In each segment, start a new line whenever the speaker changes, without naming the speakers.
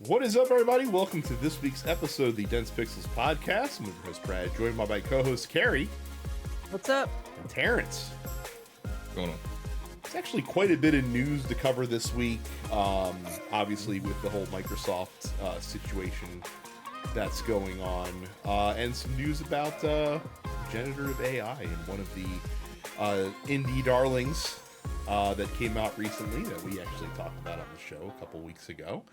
What is up, everybody? Welcome to this week's episode of the Dense Pixels podcast. I'm your host, Brad, joined by my co-host, Carrie.
What's up?
And Terrence.
What's going on?
It's actually quite a bit of news to cover this week, obviously with the whole Microsoft situation that's going on, and some news about generative AI and one of the indie darlings that came out recently that we actually talked about on the show a couple weeks ago.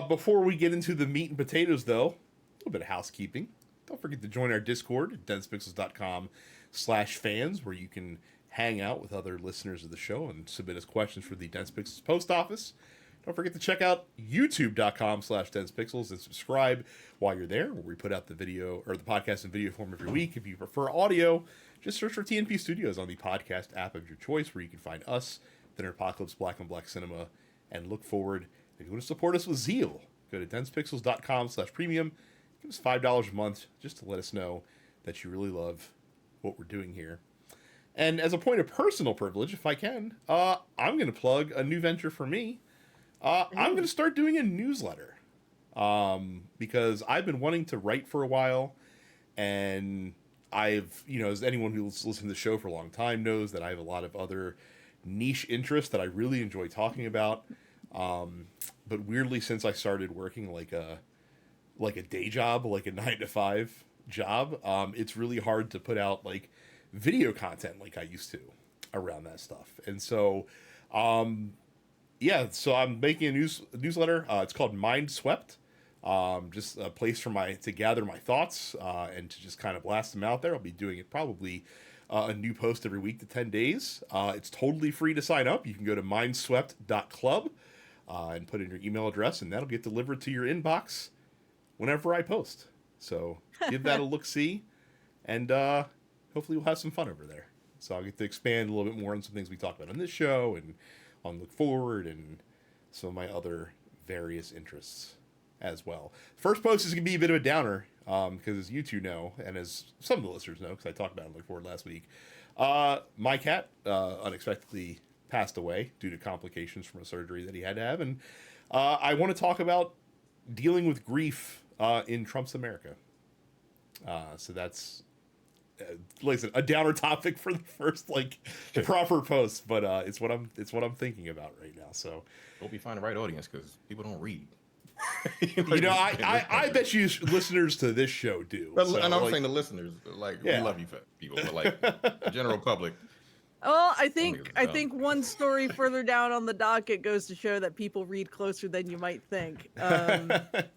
Before we get into the meat and potatoes, though, a little bit of housekeeping. Don't forget to join our Discord at densepixels.com/fans, where you can hang out with other listeners of the show and submit us questions for the Dense Pixels post office. Don't forget to check out youtube.com/densepixels and subscribe while you're there, where we put out the video or the podcast in video form every week. If you prefer audio, just search for TNP Studios on the podcast app of your choice, where you can find us, Thinner Apocalypse, Black and Black Cinema, and look forward. If you want to support us with zeal, go to densepixels.com/premium. Give us $5 a month just to let us know that you really love what we're doing here. And as a point of personal privilege, if I can, I'm going to plug a new venture for me. I'm going to start doing a newsletter because I've been wanting to write for a while, and I've, as anyone who's listened to the show for a long time knows, that I have a lot of other niche interests that I really enjoy talking about. But weirdly, since I started working like a day job, like a 9-to-5 job, it's really hard to put out like video content like I used to around that stuff. And so, so I'm making a newsletter. It's called Mind Swept. Just a place for to gather my thoughts, and to just kind of blast them out there. I'll be doing it probably a new post every week to 10 days. It's totally free to sign up. You can go to mindswept.club. And put in your email address, and that'll get delivered to your inbox whenever I post. So give that a look-see, and hopefully we'll have some fun over there. So I'll get to expand a little bit more on some things we talked about on this show, and on Look Forward, and some of my other various interests as well. First post is going to be a bit of a downer, because as you two know, and as some of the listeners know, because I talked about it on Look Forward last week, my cat unexpectedly passed away due to complications from a surgery that he had to have. And I want to talk about dealing with grief in Trump's America. So that's, like I said, a downer topic for the first proper post, but it's what I'm thinking about right now. So
Hope you find the right audience, because people don't read.
I bet you listeners to this show do.
But, and I'm saying the listeners, we love you people, but the general public.
Well, I think one story further down on the docket goes to show that people read closer than you might think. But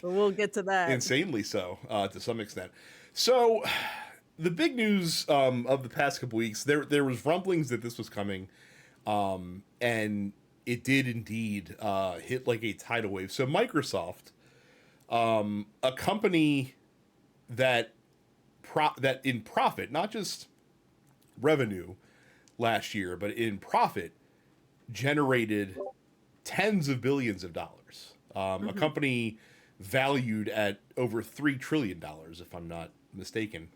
we'll get to that.
Insanely so, to some extent. So, the big news of the past couple weeks, there was rumblings that this was coming, and it did indeed hit like a tidal wave. So, Microsoft, a company that in profit, not just revenue last year, but in profit generated tens of billions of dollars. A company valued at over $3 trillion, if I'm not mistaken.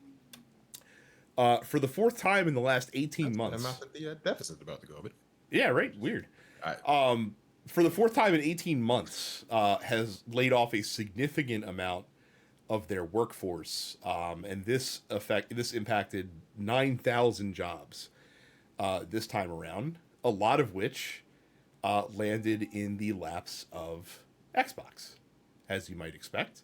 For the fourth time in the last 18 months.
That's the amount that the deficit's about to go, but
yeah, right. Weird. For the fourth time in 18 months, has laid off a significant amount of their workforce, and this impacted 9,000 jobs this time around, a lot of which landed in the laps of Xbox, as you might expect.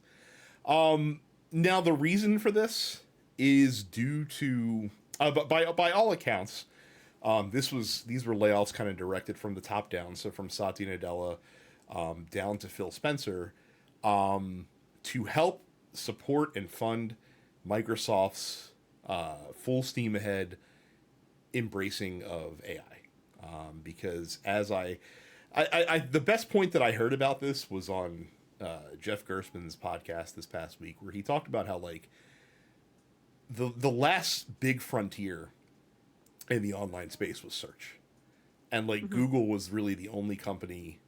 Now, the reason for this is due to, by all accounts, these were layoffs kind of directed from the top down, so from Satya Nadella down to Phil Spencer, to help support and fund Microsoft's full steam ahead embracing of AI. Because as the best point that I heard about this was on Jeff Gerstmann's podcast this past week, where he talked about how the last big frontier in the online space was search. And Google was really the only company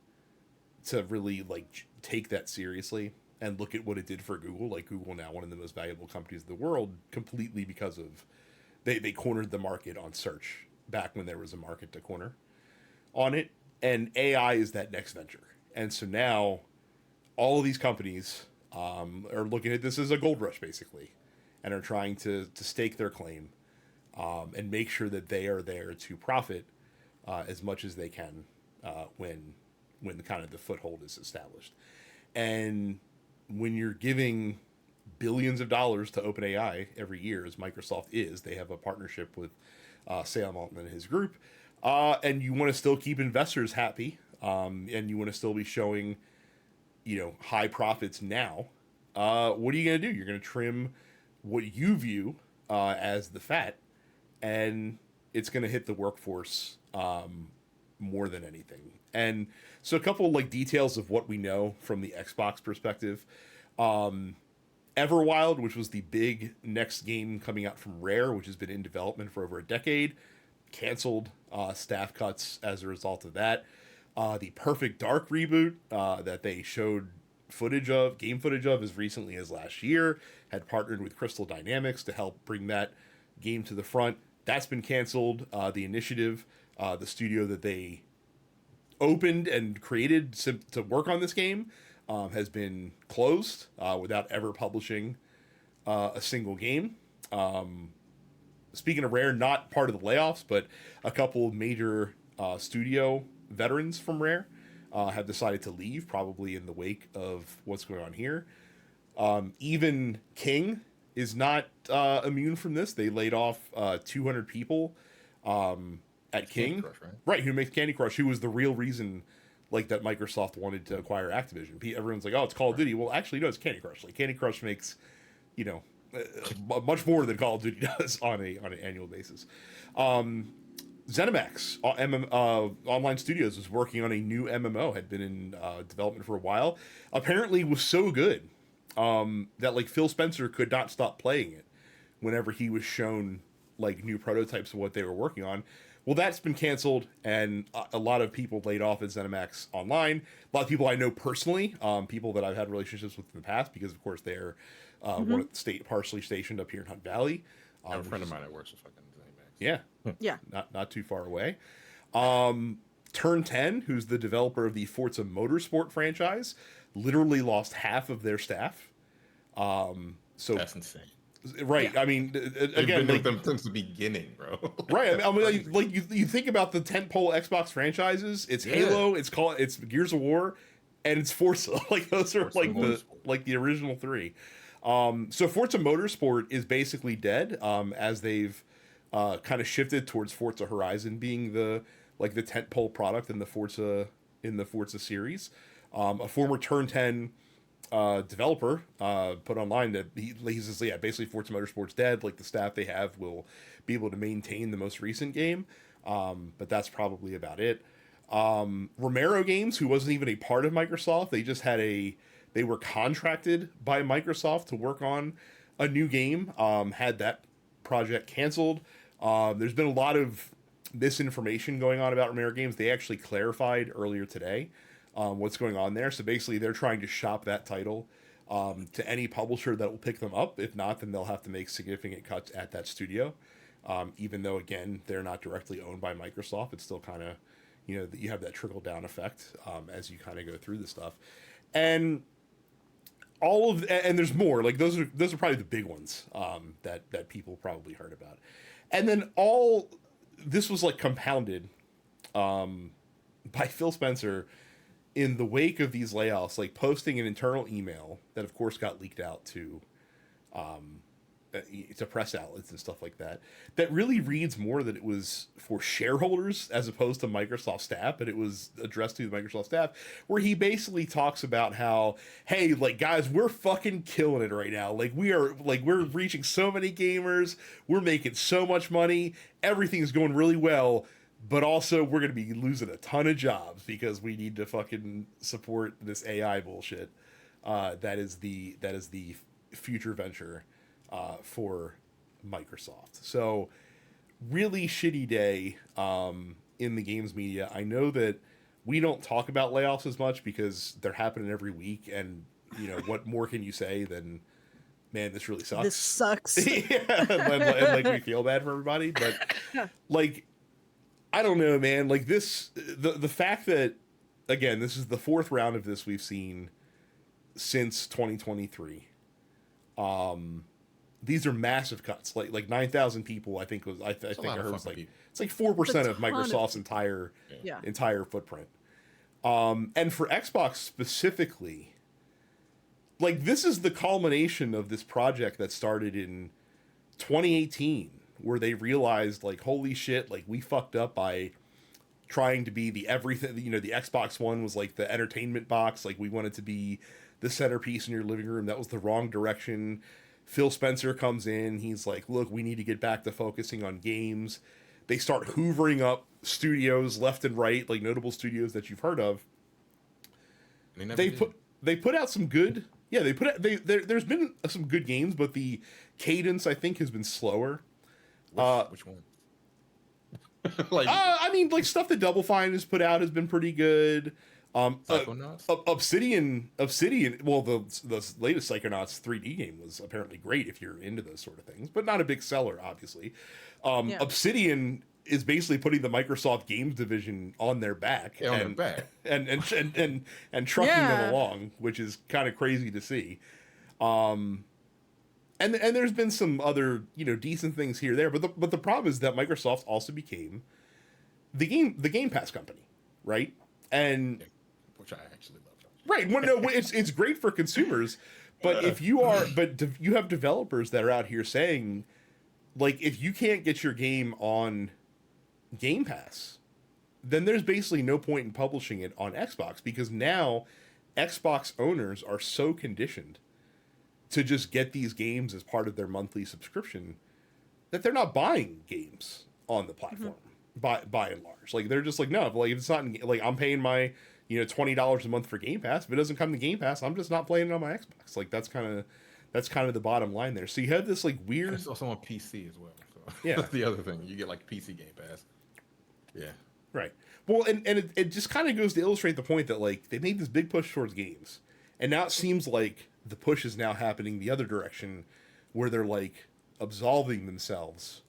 to really take that seriously and look at what it did for Google. Google now one of the most valuable companies in the world, completely because of they cornered the market on search back when there was a market to corner on it. And AI is that next venture. And so now all of these companies are looking at this as a gold rush, basically, and are trying to stake their claim and make sure that they are there to profit as much as they can when kind of the foothold is established. And when you're giving billions of dollars to OpenAI every year, as Microsoft is, they have a partnership with Sam Altman and his group, and you want to still keep investors happy, and you want to still be showing, high profits now. What are you going to do? You're going to trim what you view as the fat, and it's going to hit the workforce more than anything. And so a couple of details of what we know from the Xbox perspective. Everwild, which was the big next game coming out from Rare, which has been in development for over a decade, canceled, staff cuts as a result of that. The Perfect Dark reboot that they showed game footage of as recently as last year, had partnered with Crystal Dynamics to help bring that game to the front. That's been canceled. The Initiative, the studio that they opened and created to work on this game, has been closed without ever publishing a single game. Speaking of Rare, not part of the layoffs, but a couple of major studio veterans from Rare have decided to leave, probably in the wake of what's going on here. Even King is not immune from this. They laid off 200 people at King,
Crush, right?
Who makes Candy Crush, who was the real reason that Microsoft wanted to acquire Activision. Everyone's like, oh, it's Call of Duty. Well, actually, no, it's Candy Crush. Candy Crush makes, much more than Call of Duty does on an annual basis. ZeniMax Online Studios was working on a new MMO, had been in development for a while. Apparently was so good that Phil Spencer could not stop playing it whenever he was shown new prototypes of what they were working on. Well, that's been canceled, and a lot of people laid off at ZeniMax Online. A lot of people I know personally, people that I've had relationships with in the past, because of course they're partially stationed up here in Hunt Valley.
I have a friend of mine that works at fucking ZeniMax.
Yeah.
Yeah.
Not too far away. Turn 10, who's the developer of the Forza Motorsport franchise, literally lost half of their staff. So
that's insane.
Right. Yeah. I mean, again,
been with them since the beginning, bro.
Right. I mean, you think about the tentpole Xbox franchises. It's Halo. It's Gears of War, and it's Forza. Those are the original three. So Forza Motorsport is basically dead. As they've kind of shifted towards Forza Horizon being the tentpole product in the Forza series. A former Turn 10 developer put online that he says, basically Forza Motorsport's dead. The staff they have will be able to maintain the most recent game, but that's probably about it. Romero Games, who wasn't even a part of Microsoft, they were contracted by Microsoft to work on a new game, had that project canceled. There's been a lot of misinformation going on about Romero Games. They actually clarified earlier today what's going on there. So basically they're trying to shop that title to any publisher that will pick them up. If not, then they'll have to make significant cuts at that studio. Even though, again, they're not directly owned by Microsoft, it's still kind of, you have that trickle down effect as you kind of go through the stuff. And and there's more. Those are probably the big ones that people probably heard about. And then this was compounded by Phil Spencer in the wake of these layoffs, posting an internal email that of course got leaked out to press outlets and stuff like that really reads more that it was for shareholders as opposed to Microsoft staff, but it was addressed to the Microsoft staff, where he basically talks about how, hey, guys, we're fucking killing it right now. We're reaching so many gamers, we're making so much money, everything's going really well, but also we're going to be losing a ton of jobs because we need to fucking support this AI bullshit. That is the future venture for Microsoft. So really shitty day in the games media. I know that we don't talk about layoffs as much because they're happening every week, and what more can you say than, man, this really sucks.
This sucks.
Yeah, and we feel bad for everybody, but I don't know, man. The fact that, again, this is the fourth round of this we've seen since 2023. These are massive cuts, like 9,000 people. I think I think I heard it's like 4% of Microsoft's entire footprint. And for Xbox specifically, like this is the culmination of this project that started in 2018, where they realized like, holy shit, like we fucked up by trying to be the everything. You know, the Xbox One was like the entertainment box. Like we wanted to be the centerpiece in your living room. That was the wrong direction. Phil Spencer comes in. He's like, look, we need to get back to focusing on games. They start hoovering up studios left and right, like notable studios that you've heard of. They put out some good. Yeah, there's been some good games, but the cadence I think has been slower.
Which one?
I mean, like stuff that Double Fine has put out has been pretty good. Obsidian. Well, the latest Psychonauts 3D game was apparently great if you're into those sort of things, but not a big seller, obviously. Obsidian is basically putting the Microsoft games division on their back, and trucking them along, which is kind of crazy to see. And there's been some other decent things here there, but the problem is that Microsoft also became the Game Pass company, right? And
which I actually love.
Right. Well, no, it's great for consumers, but you have developers that are out here saying, like, if you can't get your game on Game Pass, then there's basically no point in publishing it on Xbox, because now Xbox owners are so conditioned to just get these games as part of their monthly subscription that they're not buying games on the platform by and large. Like they're just like, no, like if it's not like I'm paying my $20 a month for Game Pass. If it doesn't come to Game Pass, I'm just not playing it on my Xbox. Like that's kind of the bottom line there. So you have this like weird.
And it's also on PC as well. So
yeah,
that's the other thing. You get like PC Game Pass. Yeah.
Right. Well, and it just kind of goes to illustrate the point that like they made this big push towards games, and now it seems like the push is now happening the other direction, where they're like absolving themselves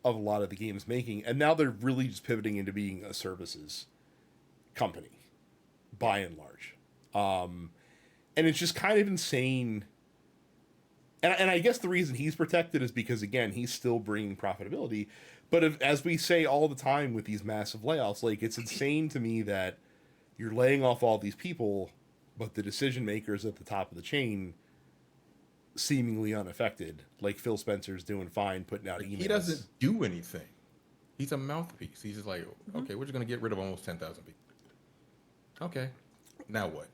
of a lot of the games making, and now they're really just pivoting into being a services company, by and large. And it's just kind of insane. And I guess the reason he's protected is because, again, he's still bringing profitability. But as we say all the time with these massive layoffs, like it's insane to me that you're laying off all these people, but the decision makers at the top of the chain seemingly unaffected. Like Phil Spencer's doing fine, putting out emails.
He doesn't do anything. He's a mouthpiece. He's just like, okay, we're just going to get rid of almost 10,000 people. Okay, now what?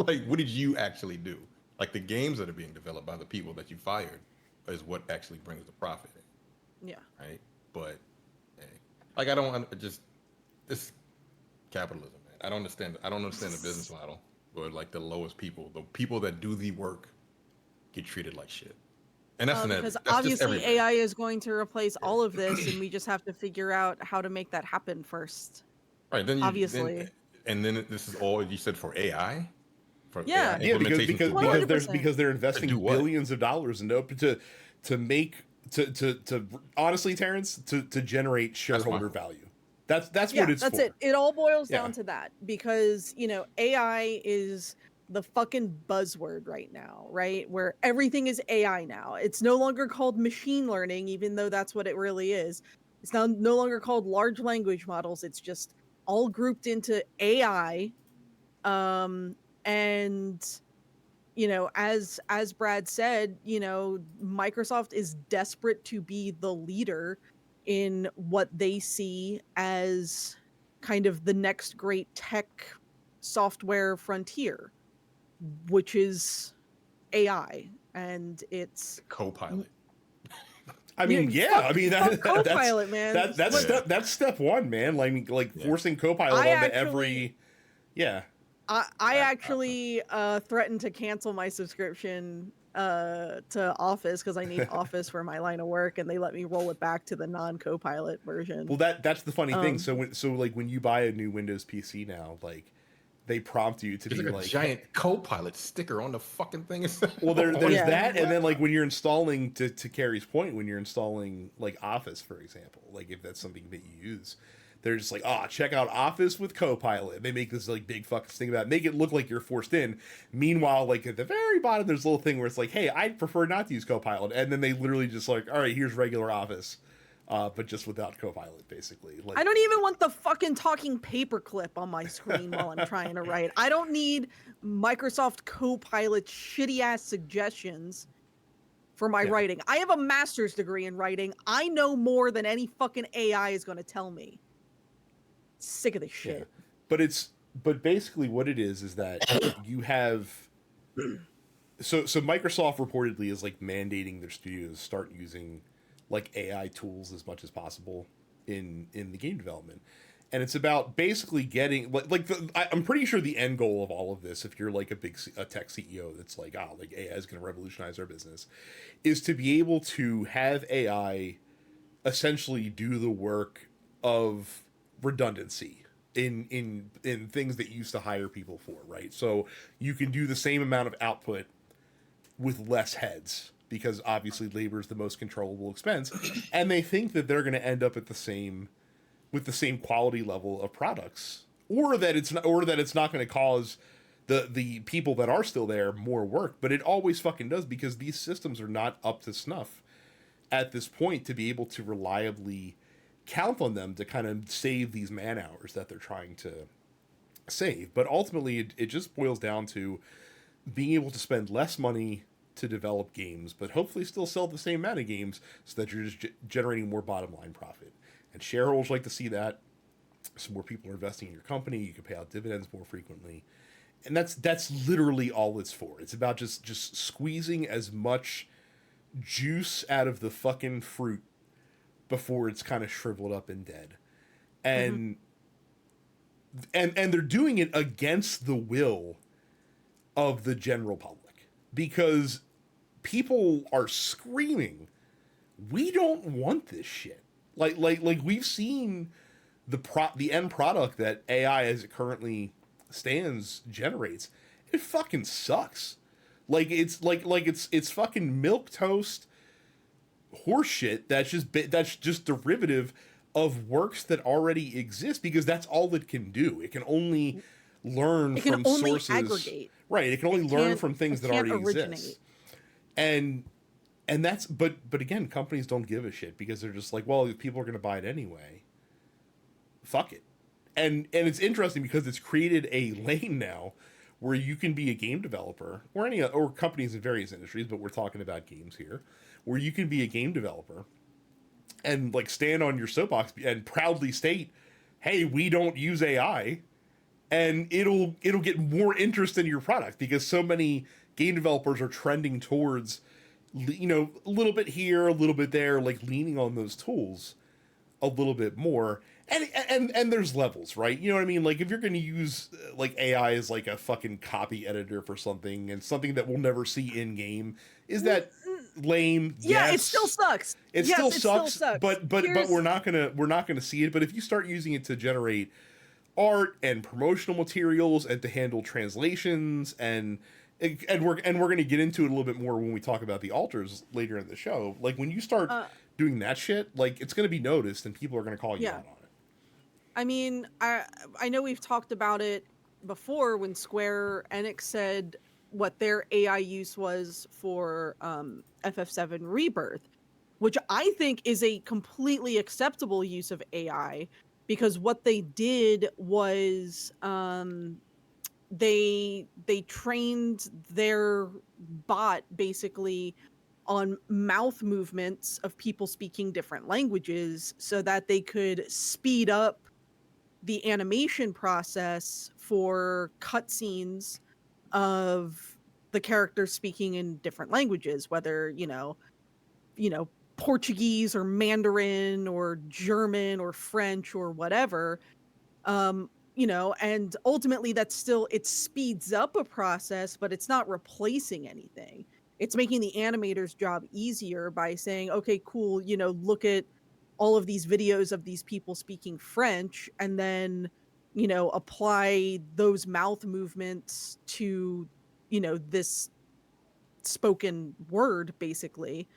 Like, what did you actually do? Like, the games that are being developed by the people that you fired is what actually brings the profit in.
Yeah.
Right? But, hey, like, I don't just, this capitalism, man. I don't understand the business model where, like, the lowest people, the people that do the work get treated like shit. And that's
because obviously AI is going to replace all of this, and we just have to figure out how to make that happen first.
Right. Then
obviously.
And then this is all you said for AI? For
yeah.
AI
because they're investing billions of dollars into to honestly, Terrence, to generate shareholder value. That's what it's
that's
for.
it. It all boils down to that, because AI is the fucking buzzword right now, right? Where everything is AI now. It's no longer called machine learning, even though that's what it really is. It's now no longer called large language models. It's just all grouped into AI. And as Brad said, Microsoft is desperate to be the leader in what they see as kind of the next great tech software frontier, which is AI, and it's
Copilot.
I mean, that's
Copilot, man.
That's step one, man. Like forcing Copilot onto every. Yeah.
I actually threatened to cancel my subscription to Office because I need Office for my line of work, and they let me roll it back to the non-Copilot version.
Well, that's the funny thing. So when you buy a new Windows PC now, like they prompt you to be like
a giant Copilot sticker on the fucking thing.
Well, there's that, and then like when you're installing, to Carrie's point, when you're installing like Office, for example, like if that's something that you use, they're just like, oh, check out Office with Copilot. They make this like big fucking thing about it, make it look like you're forced in. Meanwhile, like at the very bottom, there's a little thing where it's like, hey, I'd prefer not to use Copilot. And then they literally just like, all right, here's regular Office, but just without Copilot, basically. Like,
I don't even want the fucking talking paperclip on my screen while I'm trying to write. I don't need Microsoft Copilot shitty ass suggestions for my writing. I have a master's degree in writing. I know more than any fucking AI is going to tell me. Sick of this shit.
Yeah. But basically what it is that you have so Microsoft reportedly is like mandating their studios start using like AI tools as much as possible in the game development. And it's about basically getting I'm pretty sure the end goal of all of this, if you're like a tech CEO that's like, oh, like AI is going to revolutionize our business, is to be able to have AI essentially do the work of redundancy in things that you used to hire people for, right? So you can do the same amount of output with less heads, because obviously labor is the most controllable expense, and they think that they're going to end up at the same quality level of products, or that it's not going to cause the people that are still there more work. But it always fucking does, because these systems are not up to snuff at this point to be able to reliably count on them to kind of save these man hours that they're trying to save. But ultimately it just boils down to being able to spend less money to develop games, but hopefully still sell the same amount of games, so that you're just generating more bottom line profit. And shareholders like to see that. So more people are investing in your company. You can pay out dividends more frequently. And that's literally all it's for. It's about just squeezing as much juice out of the fucking fruit before it's kind of shriveled up and dead. And and they're doing it against the will of the general public, because people are screaming, we don't want this shit. Like we've seen the end product that AI as it currently stands generates. It fucking sucks. Like it's fucking milquetoast horseshit that's just derivative of works that already exist, because that's all it can do. It can only learn from sources.
Aggregate.
Right. It can only learn from things that already exist. And that's but again, companies don't give a shit, because they're just like, well, if people are going to buy it anyway, fuck it. And it's interesting because it's created a lane now where you can be a game developer, or companies in various industries, but we're talking about games here, where you can be a game developer and like stand on your soapbox and proudly state, hey, we don't use AI, and it'll get more interest in your product, because so many game developers are trending towards, you know, a little bit here, a little bit there, like leaning on those tools a little bit more. And there's levels, right? You know what I mean? Like if you're going to use like AI as like a fucking copy editor for something, and something that we'll never see in game, is that lame?
Yeah,
yes.
it still sucks.
It still sucks. But we're not gonna see it. But if you start using it to generate art and promotional materials, and to handle translations, and we're going to get into it a little bit more when we talk about the alters later in the show. Like when you start doing that shit, like it's going to be noticed, and people are going to call you out on it.
I mean, I know we've talked about it before when Square Enix said what their AI use was for FF7 Rebirth, which I think is a completely acceptable use of AI, because what they did was they trained their bot basically on mouth movements of people speaking different languages, so that they could speed up the animation process for cutscenes of the characters speaking in different languages, whether, you know, Portuguese or Mandarin or German or French or whatever. You know, and ultimately it speeds up a process, but it's not replacing anything. It's making the animator's job easier by saying, okay, cool, you know, look at all of these videos of these people speaking French, and then, you know, apply those mouth movements to, you know, this spoken word, basically.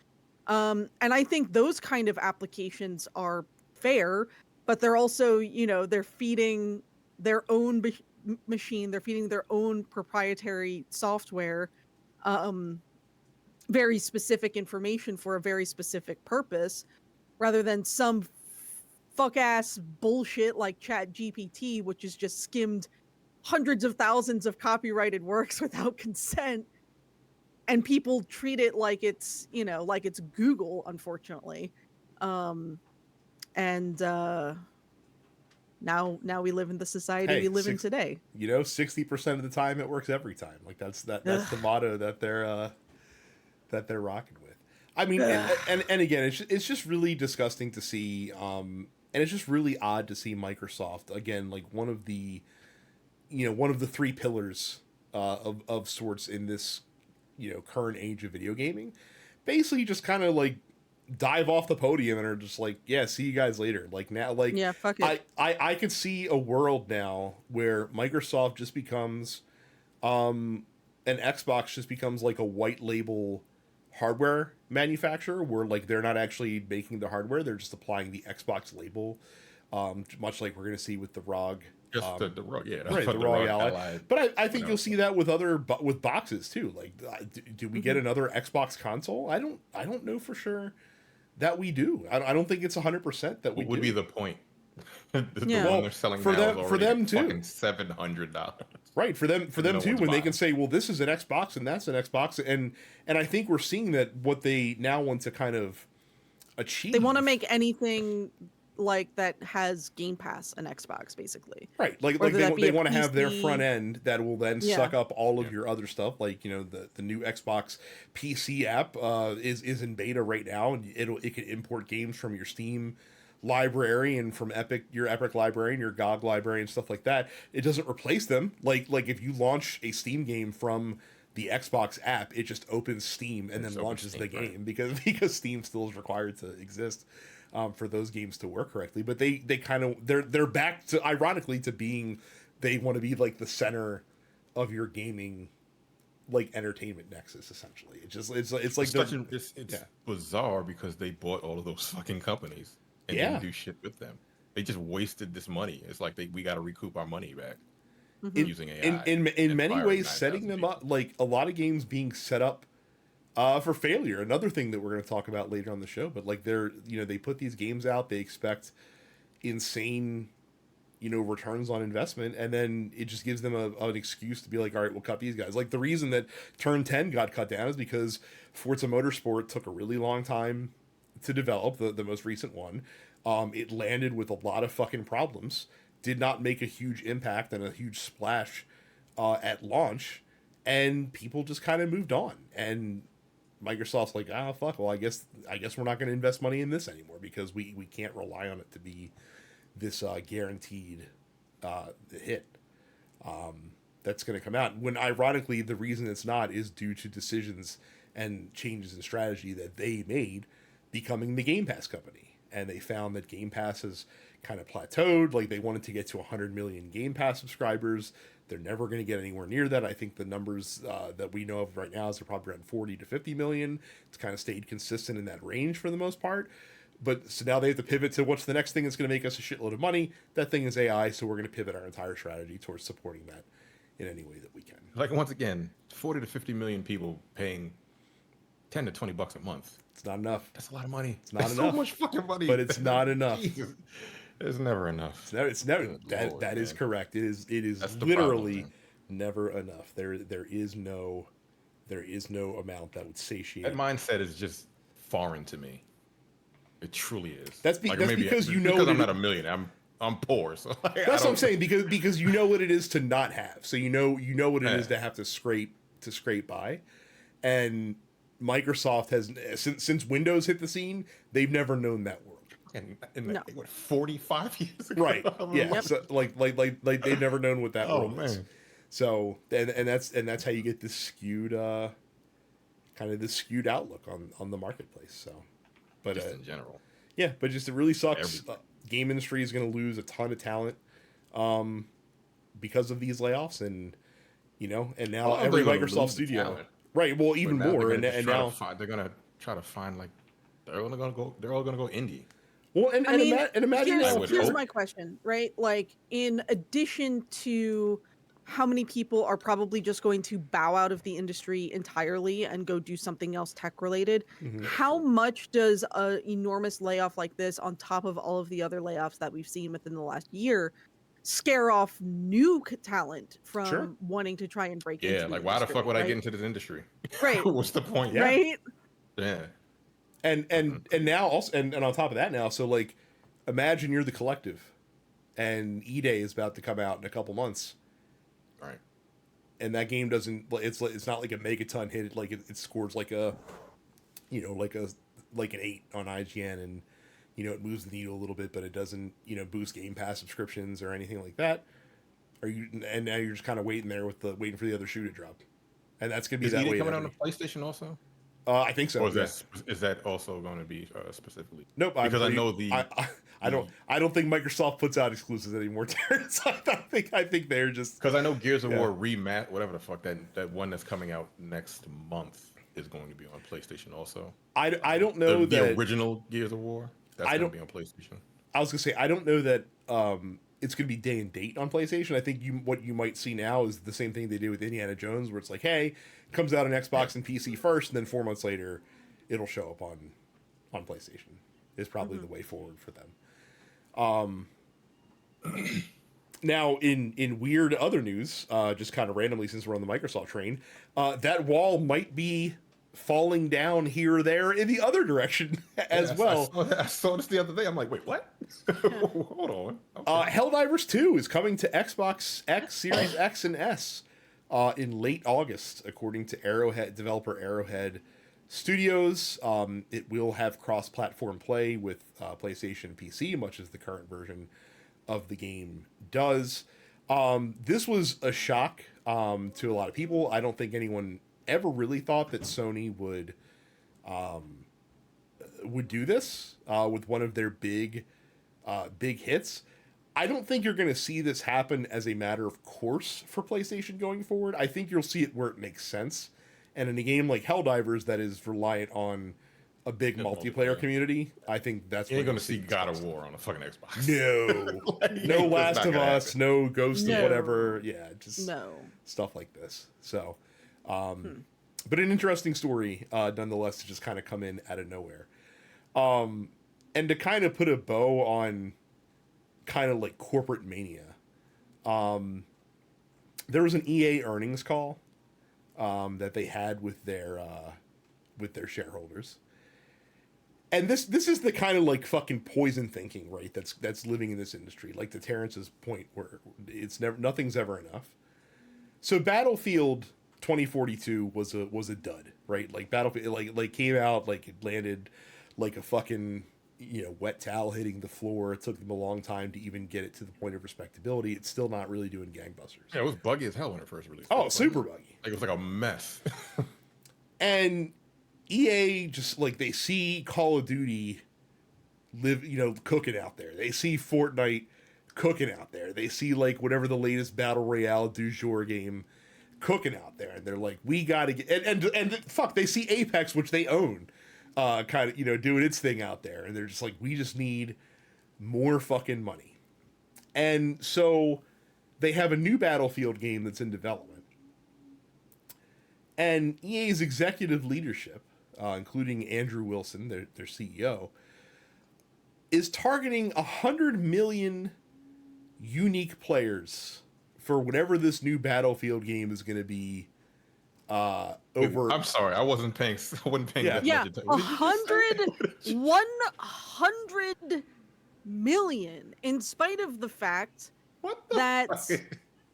And I think those kind of applications are fair. but they're also, they're feeding their own machine, they're feeding their own proprietary software, very specific information for a very specific purpose, rather than some fuck ass bullshit like Chat GPT, which is just skimmed hundreds of thousands of copyrighted works without consent, and people treat it like it's, like it's Google, unfortunately. And now we live in the society we live in today.
60% of the time it works every time. Like that's the motto that they're rocking with. I mean, and again, it's just really disgusting to see, and it's just really odd to see Microsoft again, like one of the three pillars of sorts in this current age of video gaming, basically just kind of like dive off the podium and are just like, yeah, see you guys later. Like now, like,
yeah, fuck it.
I could see a world now where Microsoft just becomes, and Xbox just becomes like a white label hardware manufacturer, where like they're not actually making the hardware, they're just applying the Xbox label, much like we're gonna see with the ROG.
Just the ROG, yeah,
right, the ROG Ally. But I think you'll see that with with boxes too. Like, do we get another Xbox console? I don't know for sure that we do. I don't think it's 100% that we
would
do.
Be the point. The
yeah.
one they're selling
for
now
them, for them too.
$700.
Right, for them too. When they can say, well, this is an Xbox and that's an Xbox, and I think we're seeing that what they now want to kind of achieve.
They want to make anything like that has Game Pass an Xbox, basically.
Right, like they want to have their front end that will then suck up all of your other stuff. Like the new Xbox PC app is in beta right now, and it can import games from your Steam library and from your Epic library and your GOG library and stuff like that. It doesn't replace them. Like if you launch a Steam game from the Xbox app, it just opens Steam and then launches the game, right? because Steam still is required to exist for those games to work correctly. But they kind of they're back to, ironically, to being, they want to be like the center of your gaming like entertainment nexus, essentially. It's like
it's bizarre because they bought all of those fucking companies and didn't do shit with them. They just wasted this money. It's like we got to recoup our money back using AI.
In many ways, setting them up, like a lot of games being set up for failure. Another thing that we're going to talk about later on the show, but like they put these games out, they expect insane, returns on investment, and then it just gives them an excuse to be like, all right, we'll cut these guys. Like the reason that Turn 10 got cut down is because Forza Motorsport took a really long time to develop, the most recent one. It landed with a lot of fucking problems, did not make a huge impact and a huge splash at launch, and people just kind of moved on. And Microsoft's like, fuck, well, I guess we're not going to invest money in this anymore because we can't rely on it to be this guaranteed hit that's going to come out. When ironically, the reason it's not is due to decisions and changes in strategy that they made, becoming the Game Pass company. And they found that Game Pass has kind of plateaued. Like they wanted to get to 100 million Game Pass subscribers. They're never going to get anywhere near that. I think the numbers that we know of right now is they're probably around 40 to 50 million. It's kind of stayed consistent in that range for the most part. But so now they have to pivot to what's the next thing that's going to make us a shitload of money. That thing is AI, so we're going to pivot our entire strategy towards supporting that in any way that we can.
Like, once again, 40 to 50 million people paying 10 to 20 bucks a month.
It's not enough.
That's a lot of money.
It's not
That's
enough.
So much fucking money.
But it's not enough.
Jesus. It's never enough.
It's never that is correct. It is literally problem, never enough. There is no amount that would satiate.
That mindset is just foreign to me. It truly is.
That's because
I'm not a millionaire. I'm poor. So
that's what I'm saying, because you know what it is to not have. So you know what it is to have to scrape by. And Microsoft has, since Windows hit the scene, they've never known that world.
And what, 45 years ago?
Right. Yeah. Yep. So, like they've never known what that world is. So and that's how you get this skewed kind of this skewed outlook on the marketplace. So, but
just in general,
yeah. But just it really sucks. Game industry is going to lose a ton of talent because of these layoffs, and and now every Microsoft studio. Talent. Right. Well, even more, and now
they're gonna try to find, like they're all gonna go indie.
Well, and,
I
and,
mean,
and imagine
I
now,
would
here's
hope.
my question, right? Like, in addition to how many people are probably just going to bow out of the industry entirely and go do something else tech related,
Mhm.
how much does a enormous layoff like this, on top of all of the other layoffs that we've seen within the last year, scare off new talent from
Sure.
wanting to try and break
Yeah,
into the
like why the fuck
industry,
would I get
right?
into this industry?
Right,
What's the point?
Yeah.
right?
Yeah.
and now also and on top of that now, so like imagine you're the collective and E-Day is about to come out in a couple months,
Right.
and that game doesn't, it's not like a megaton hit, like it scores like a, you know, like an 8 on IGN, and you know it moves the needle a little bit, but it doesn't, you know, boost Game Pass subscriptions or anything like that. Are you, and now you're just kind of waiting there with waiting for the other shoe to drop, and that's gonna be
Is
that
EA
way
coming out on
inevitably.
the PlayStation also?
I think so.
Or is
Yeah.
that also going to be specifically?
Nope.
Because I
pretty-
know the
I don't think Microsoft puts out exclusives anymore, Terrence. I think they're just.
because I know Gears of
Yeah.
War remat, whatever the fuck that one that's coming out next month is going to be on PlayStation also.
I don't know
the
that
original Gears of War that's
I
going to
don't-
be on PlayStation.
I was gonna say I don't know that it's gonna be day and date on PlayStation. I think what you might see now is the same thing they did with Indiana Jones, where it's like, hey, it comes out on Xbox and PC first, and then 4 months later, it'll show up on PlayStation. Is probably the way forward for them. Now, in weird other news, just kind of randomly since we're on the Microsoft train, that wall might be falling down here or there in the other direction as well.
I saw this the other day. I'm like, wait, what? Hold on. Okay.
Helldivers 2 is coming to Xbox X, Series X, and S in late August, according to developer Arrowhead Studios. It will have cross-platform play with PlayStation and PC, much as the current version of the game does. This was a shock to a lot of people. I don't think anyone ever really thought that Sony would do this with one of their big hits. I don't think you're going to see this happen as a matter of course for PlayStation going forward. I think you'll see it where it makes sense. And in a game like Helldivers that is reliant on a big multiplayer community, I think that's
You ain't
where
going to
you'll
see God of War on a fucking Xbox.
No. No
That's
Last
not
of
gonna
Us,
happen.
no Ghost of
No.
whatever. Yeah, just
No.
stuff like this. So, but an interesting story, nonetheless, to just kind of come in out of nowhere. And to kind of put a bow on kind of like corporate mania, there was an EA earnings call that they had with their shareholders. And this is the kind of like fucking poison thinking, right? That's living in this industry. Like to Terrence's point, where nothing's ever enough. So Battlefield 2042 was a dud, right? Like Battlefield like came out, like it landed like a fucking, you know, wet towel hitting the floor. It took them a long time to even get it to the point of respectability. It's still not really doing gangbusters.
Yeah, it was buggy as hell when it first released.
Oh, super buggy.
Like it was like a mess.
And EA just like they see Call of Duty cooking out there. They see Fortnite cooking out there. They see like whatever the latest battle royale du jour game cooking out there, and they're like, we gotta get and fuck. They see Apex, which they own, kind of doing its thing out there, and they're just like, we just need more fucking money. And so they have a new Battlefield game that's in development, and EA's executive leadership, including Andrew Wilson, their CEO, is targeting 100 million unique players for whatever this new Battlefield game is going to be. Over.
I'm sorry, I wasn't paying
Yeah.
that
Yeah,
much attention. What did you just say?
100 million, in spite of the fact
What the
that
fuck?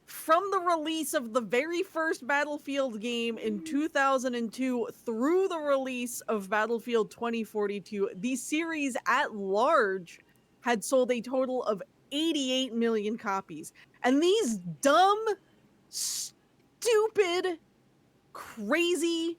from the release of the very first Battlefield game in 2002 through the release of Battlefield 2042, the series at large had sold a total of 88 million copies. And these dumb, stupid, crazy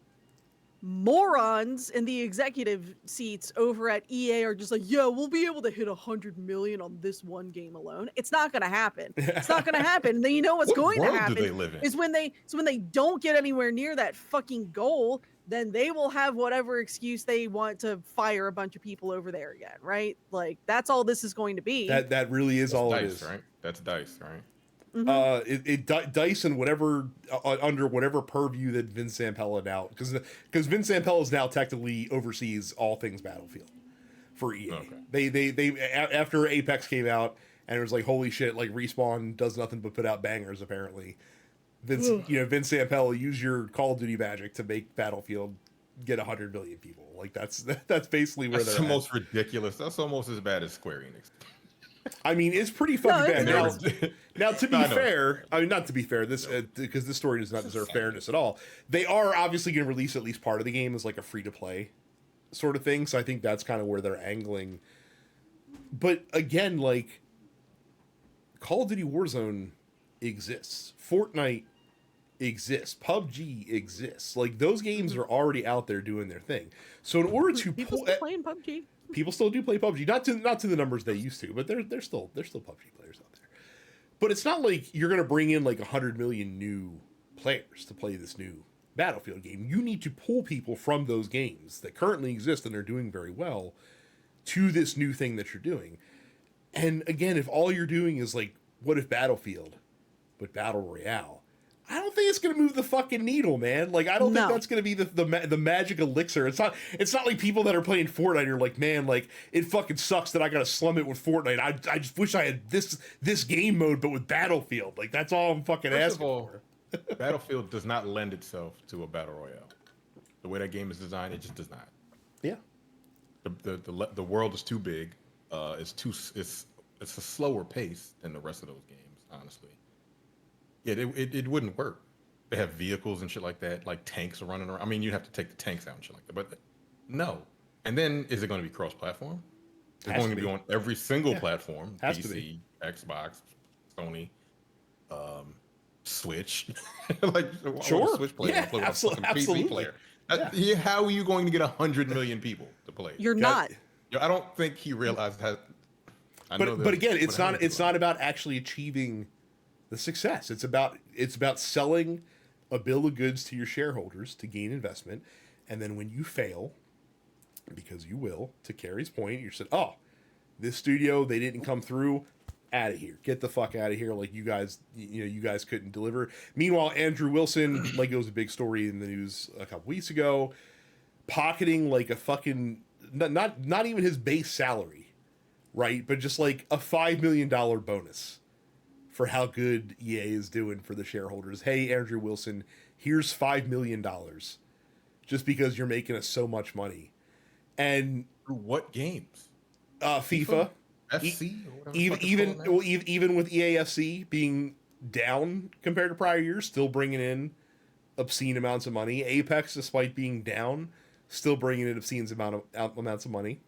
morons in the executive seats over at EA are just like, yeah, we'll be able to hit 100 million on this one game alone. It's not going to happen. It's not going to happen. And then you know what's
What
going to
world do
happen
they live in?
is when they don't get anywhere near that fucking goal, then they will have whatever excuse they want to fire a bunch of people over there again, right? Like that's all this is going to be.
That really is
That's
all
dice,
it is.
right? That's dice, right?
Dice and whatever under whatever purview that Vince Zampella now, because Vince Zampella is now technically oversees all things Battlefield for EA.
Okay.
They after Apex came out and it was like, holy shit, like Respawn does nothing but put out bangers apparently. Vince Zampella, use your Call of Duty magic to make Battlefield get 100 million people. Like that's basically where
That's
they're
the most ridiculous. That's almost as bad as Square Enix.
I mean, it's pretty fucking bad. Now, to be
I know.
fair, I mean, not to be fair, this because this story does not deserve fairness at all. They are obviously going to release at least part of the game as like a free to play sort of thing. So I think that's kind of where they're angling. But again, like Call of Duty Warzone exists, Fortnite exists, PUBG exists. Like those games are already out there doing their thing. So in order to
People still playing PUBG.
People still do play PUBG, not to the numbers they used to, but they're still PUBG players out there. But it's not like you're going to bring in like 100 million new players to play this new Battlefield game. You need to pull people from those games that currently exist and are doing very well to this new thing that you're doing. And again, if all you're doing is like, what if Battlefield, but Battle Royale? I don't think it's gonna move the fucking needle, man. Like I don't think that's gonna be the magic elixir. It's not like people that are playing Fortnite are like, man, like it fucking sucks that I gotta slum it with Fortnite. I just wish I had this game mode, but with Battlefield. Like that's all I'm fucking
First
asking
of all,
for.
Battlefield does not lend itself to a battle royale. The way that game is designed, it just does not.
Yeah.
The world is too big. It's a slower pace than the rest of those games, honestly. Yeah, it wouldn't work. They have vehicles and shit like that, like tanks running around. I mean, you'd have to take the tanks out and shit like that. But no. And then is it going to be cross-platform? It's going to be on every single platform: PC, Xbox, Sony, Switch. Like
Sure.
Switch player,
Yeah, absolutely.
PC player. How are you going to get 100 million people to play?
You're not.
I don't think he realized that.
But again, it's not about actually achieving the success. It's about selling a bill of goods to your shareholders to gain investment, and then when you fail, because you will, to Carrie's point, you said, "Oh, this studio, they didn't come through. Out of here. Get the fuck out of here. Like you guys couldn't deliver." Meanwhile, Andrew Wilson, like it was a big story in the news a couple weeks ago, pocketing like a fucking not even his base salary, right? But just like a $5 million bonus for how good EA is doing for the shareholders. Hey, Andrew Wilson, here's $5 million just because you're making us so much money. And
through what games?
FIFA.
FC?
Even with EAFC being down compared to prior years, still bringing in obscene amounts of money. Apex, despite being down, still bringing in obscene amounts of money.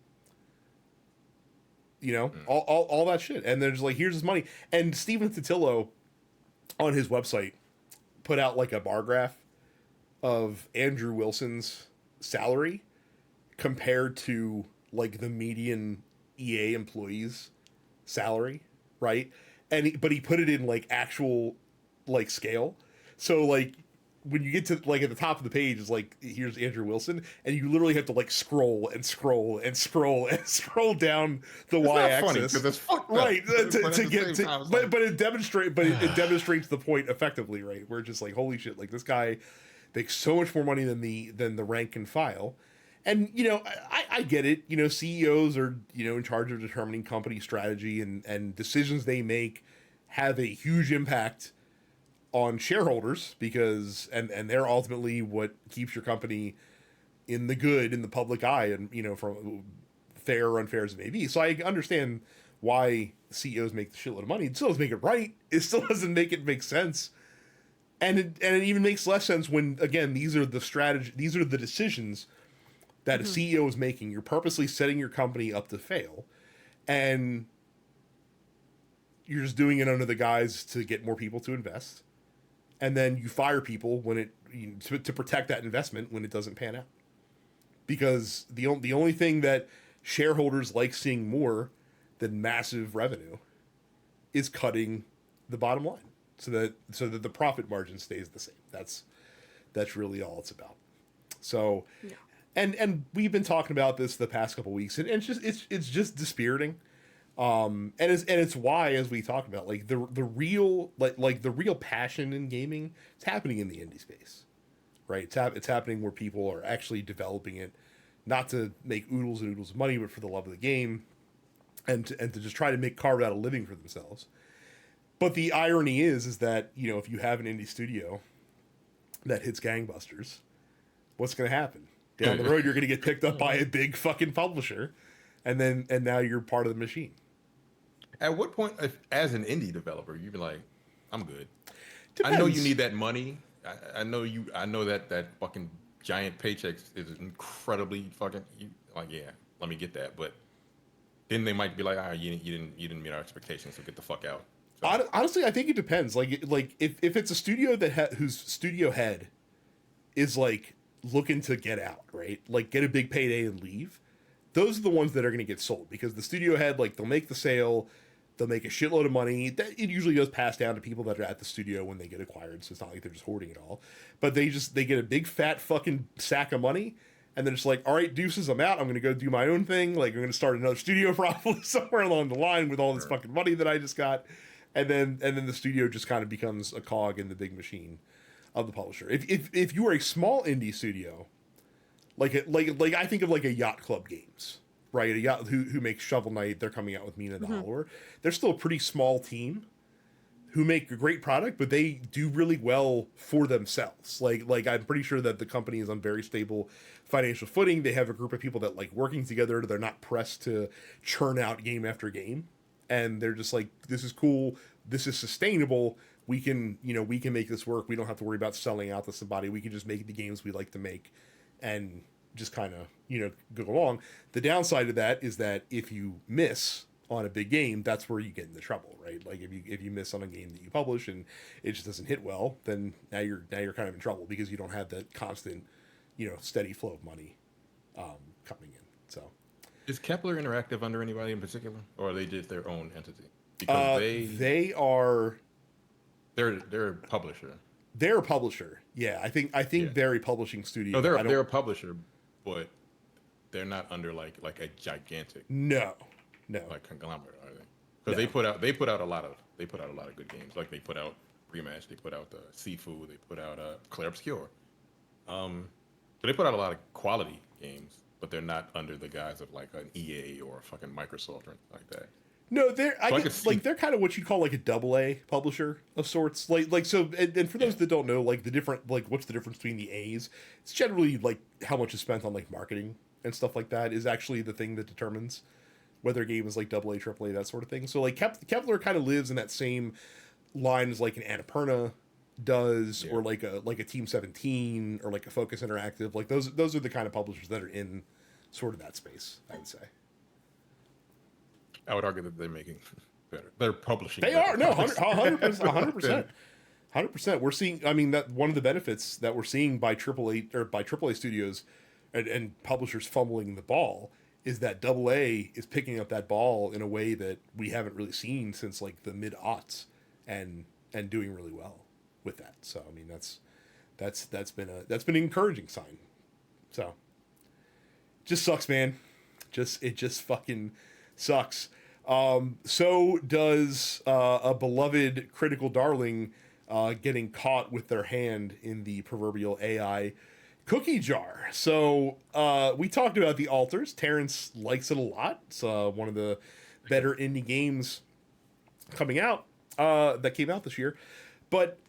You know, all that shit. And they're just like, here's his money. And Stephen Totillo on his website put out like a bar graph of Andrew Wilson's salary compared to like the median EA employees' salary, right? But he put it in like actual like scale. So like when you get to like at the top of the page is like, here's Andrew Wilson, and you literally have to like scroll and scroll and scroll and scroll down the y-axis, right? To get to, but it demonstrates the point effectively, right? We're just like, holy shit, like this guy makes so much more money than the rank and file. And, you know, I get it. You know, CEOs are, you know, in charge of determining company strategy, and decisions they make have a huge impact on shareholders because and they're ultimately what keeps your company in the good, in the public eye, and, you know, from fair or unfair as it may be. So I understand why CEOs make the shitload of money. It still doesn't make it right. It still doesn't make it make sense. And it even makes less sense when, again, these are the decisions that a CEO is making. You're purposely setting your company up to fail, and you're just doing it under the guise to get more people to invest, and then you fire people when to protect that investment when it doesn't pan out. Because the only thing that shareholders like seeing more than massive revenue is cutting the bottom line, so that the profit margin stays the same. That's really all it's about. So,
Yeah.
and we've been talking about this the past couple weeks, and it's just dispiriting. And it's why, as we talked about, like the real like the real passion in gaming is happening in the indie space, right? It's happening where people are actually developing it, not to make oodles and oodles of money, but for the love of the game, and to just try to carve out a living for themselves. But the irony is that, you know, if you have an indie studio that hits gangbusters, what's going to happen? Down the road, you're going to get picked up by a big fucking publisher, and now you're part of the machine.
At what point, as an indie developer, you'd be like, "I'm good."
Depends.
I know you need that money. I know that fucking giant paycheck is incredibly fucking. Like, yeah, let me get that. But then they might be like, "Ah, you didn't meet our expectations, so get the fuck out." So,
Honestly, I think it depends. Like if it's a studio whose studio head is like looking to get out, right? Like get a big payday and leave. Those are the ones that are going to get sold, because the studio head, like, they'll make the sale, they'll make a shitload of money. That it usually goes passed down to people that are at the studio when they get acquired, so it's not like they're just hoarding it all. But they get a big fat fucking sack of money, and they're just like, all right, deuces, I'm out. I'm going to go do my own thing. Like, I'm going to start another studio probably somewhere along the line with all this fucking money that I just got, and then the studio just kind of becomes a cog in the big machine of the publisher. If you are a small indie studio, like I think of like a Yacht Club Games, right? A yacht who makes Shovel Knight. They're coming out with Mina the Hollower. They're still a pretty small team who make a great product, but they do really well for themselves. Like I'm pretty sure that the company is on very stable financial footing. They have a group of people that like working together. They're not pressed to churn out game after game, and they're just like, this is cool. This is sustainable. We can make this work. We don't have to worry about selling out to somebody. We can just make the games we like to make and just kind of, go along. The downside of that is that if you miss on a big game, that's where you get into trouble, right? Like if you miss on a game that you publish and it just doesn't hit well, then now you're kind of in trouble, because you don't have that constant, steady flow of money coming in. So
is Kepler Interactive under anybody in particular, or are they just their own entity? Because they're a publisher.
They're a publisher. Yeah, I think they're a publishing studio.
No, they're a publisher, but they're not under like a gigantic
no
like conglomerate, are they? Because they put out a lot of good games. Like they put out Rematch, they put out Seafood, they put out Clair Obscur. So they put out a lot of quality games, but they're not under the guise of like an EA or a fucking Microsoft or anything like that.
No, they're kind of what you call like a AA publisher of sorts. Like so, and for those that don't know, like the different, like what's the difference between the A's? It's generally like how much is spent on like marketing and stuff like that is actually the thing that determines whether a game is like AA, AAA, that sort of thing. So like Kepler kind of lives in that same line as like an Annapurna does, or like a Team 17 or like a Focus Interactive. Like those are the kind of publishers that are in sort of that space, I would say.
I would argue that they're making better. They're publishing.
They are 100%. 100%. We're seeing. I mean, that one of the benefits that we're seeing by AAA studios and publishers fumbling the ball is that AA is picking up that ball in a way that we haven't really seen since like the mid-aughts, and doing really well with that. So I mean, that's been an encouraging sign. So just sucks, man. It just fucking sucks. So does a beloved critical darling getting caught with their hand in the proverbial AI cookie jar. So we talked about The Alters. Terrence likes it a lot. It's one of the better indie games coming out that came out this year. But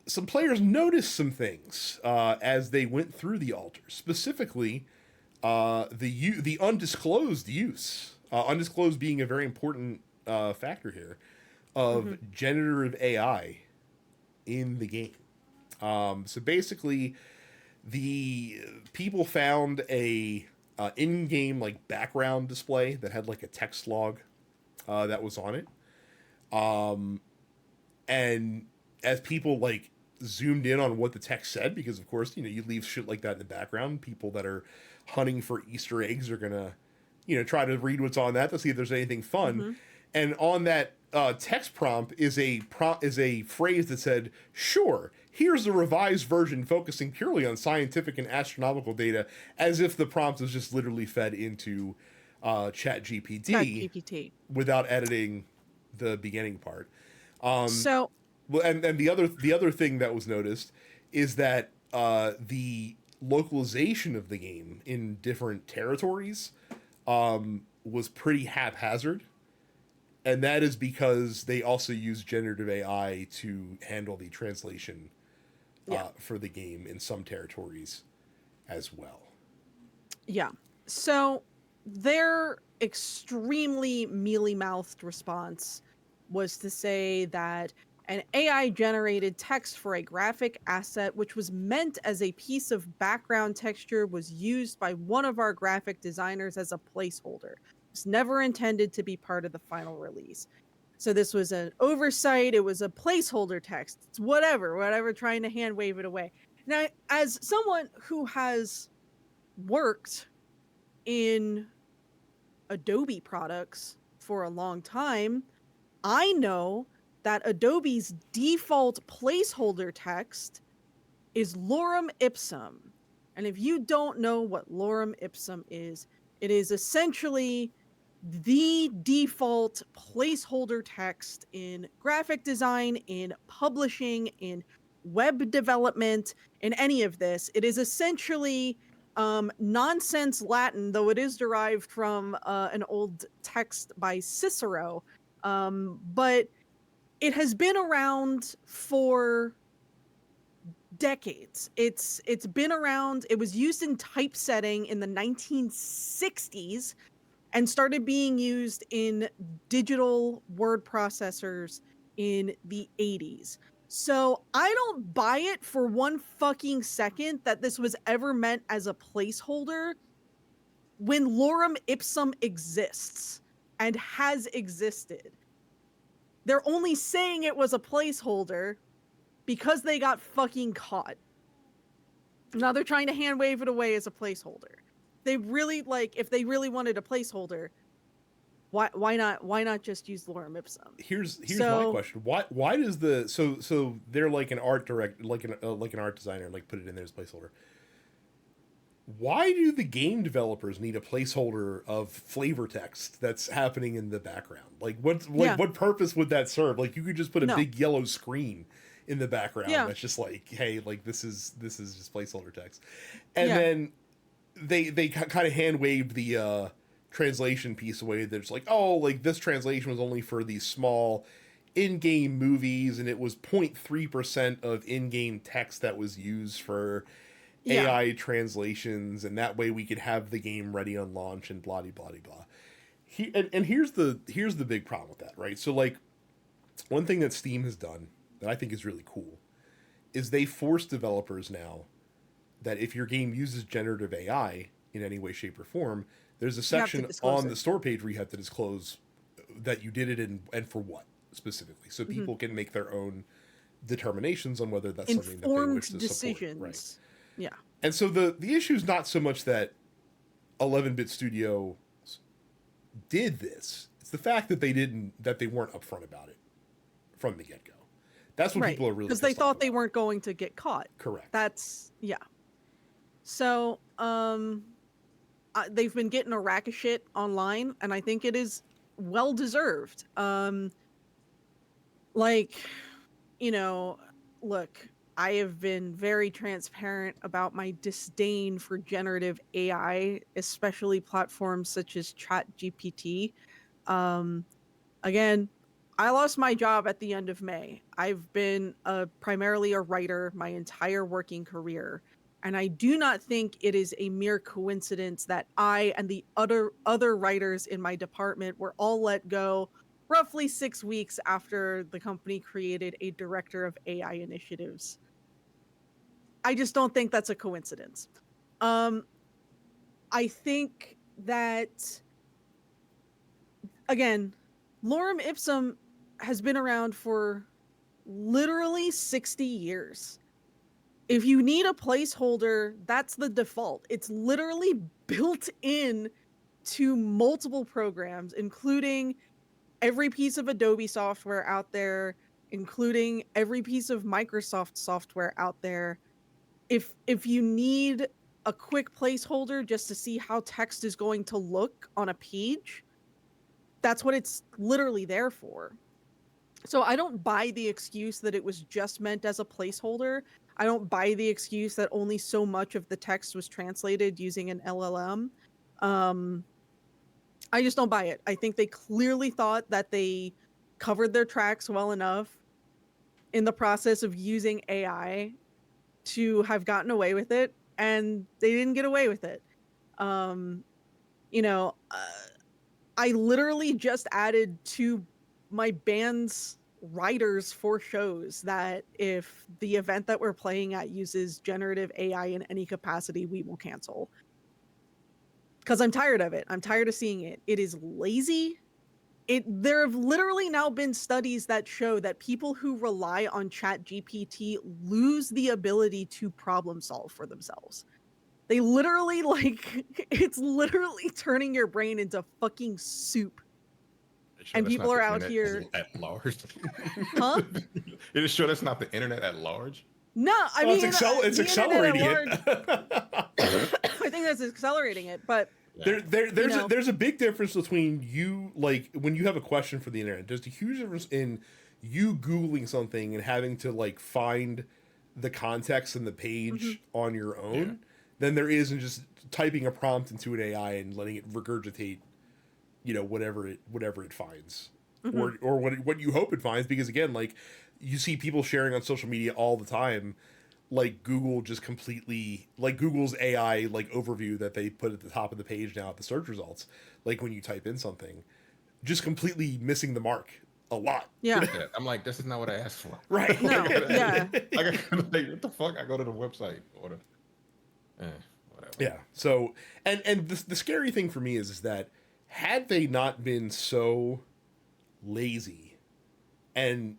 some players noticed some things as they went through The Alters. Specifically, the undisclosed use, undisclosed being a very important factor here, of generative AI in the game. So basically, the people found a in-game like background display that had like a text log that was on it, and as people like zoomed in on what the text said, because of course you leave shit like that in the background, people that are hunting for Easter eggs are gonna try to read what's on that to see if there's anything fun. And on that text prompt is a phrase that said, "Sure, here's a revised version focusing purely on scientific and astronomical data, as if the prompt was just literally fed into ChatGPT
ChatGPT.
without editing the beginning part.
So
Well, and the other thing that was noticed is that the localization of the game in different territories was pretty haphazard, and that is because they also use generative AI to handle the translation for the game in some territories as well.
yeah. So their extremely mealy-mouthed response was to say that an AI generated text for a graphic asset, which was meant as a piece of background texture, was used by one of our graphic designers as a placeholder. It was never intended to be part of the final release. So this was an oversight. It was a placeholder text. It's whatever, trying to hand wave it away. Now, as someone who has worked in Adobe products for a long time, I know that Adobe's default placeholder text is lorem ipsum. And if you don't know what lorem ipsum is, it is essentially the default placeholder text in graphic design, in publishing, in web development, in any of this. It is essentially nonsense Latin, though it is derived from an old text by Cicero. But it has been around for decades. It's been around. It was used in typesetting in the 1960s and started being used in digital word processors in the 80s. So I don't buy it for one fucking second that this was ever meant as a placeholder when lorem ipsum exists and has existed. They're only saying it was a placeholder because they got fucking caught. Now they're trying to hand wave it away as a placeholder. They really if they really wanted a placeholder, why not just use lorem ipsum?
Here's my question. Why does the so they're like an art direct like an art designer, like put it in there as placeholder. Why do the game developers need a placeholder of flavor text that's happening in the background? What purpose would that serve? Like, you could just put a big yellow screen in the background that's just like, hey, like this is just placeholder text. And then they kind of hand waved the translation piece away. That's like, oh, like this translation was only for these small in-game movies, and it was 0.3% of in-game text that was used for AI translations, and that way we could have the game ready on launch and blah blah blah blah. And here's the big problem with that, right? So, like, one thing that Steam has done that I think is really cool is they force developers now that if your game uses generative AI in any way, shape, or form, there's a section on the store page where you have to disclose that you did it and for what specifically, so people can make their own determinations on whether that's something that they wish to support. Right.
Yeah.
And so the issue is not so much that 11-bit Studio did this. It's the fact that they weren't upfront about it from the get-go. That's what people are really,
because they thought they weren't going to get caught.
Correct.
That's So they've been getting a rack of shit online, and I think it is well deserved. Look, I have been very transparent about my disdain for generative AI, especially platforms such as ChatGPT. Again, I lost my job at the end of May. I've been primarily a writer my entire working career, and I do not think it is a mere coincidence that I and the other writers in my department were all let go roughly 6 weeks after the company created a director of AI initiatives. I just don't think that's a coincidence. I think that, again, lorem ipsum has been around for literally 60 years. If you need a placeholder, that's the default. It's literally built in to multiple programs, including every piece of Adobe software out there, including every piece of Microsoft software out there, if you need a quick placeholder just to see how text is going to look on a page, that's what it's literally there for. So I don't buy the excuse that it was just meant as a placeholder. I don't buy the excuse that only so much of the text was translated using an LLM. I just don't buy it. I think they clearly thought that they covered their tracks well enough in the process of using AI to have gotten away with it, and they didn't get away with it. Um, you know, I literally just added to my band's writers for shows that if the event that we're playing at uses generative AI in any capacity, we will cancel. Because I'm tired of it. I'm tired of seeing it. It is lazy. There have literally now been studies that show that people who rely on ChatGPT lose the ability to problem solve for themselves. They literally, like, it's literally turning your brain into fucking soup.
Sure
And
that's
people
not
are
the
out
internet
here.
at large.
Huh?
It is sure that's not the internet at large.
No, I
Well,
mean,
it's
the internet at
accelerating
large,
it.
I think that's accelerating it, but
There's a big difference between you, like, when you have a question for the internet. There's a huge difference in you Googling something and having to, like, find the context and the page on your own than there is in just typing a prompt into an AI and letting it regurgitate, whatever it finds, or what you hope it finds. Because again, like, you see people sharing on social media all the time, like Google just completely, like Google's AI like overview that they put at the top of the page now at the search results, like when you type in something, just completely missing the mark a lot.
yeah.
I'm like, this is not what I asked for.
Right.
No, yeah.
Like, what the fuck? I go to the website. Whatever.
Yeah. So, and the scary thing for me is that had they not been so lazy and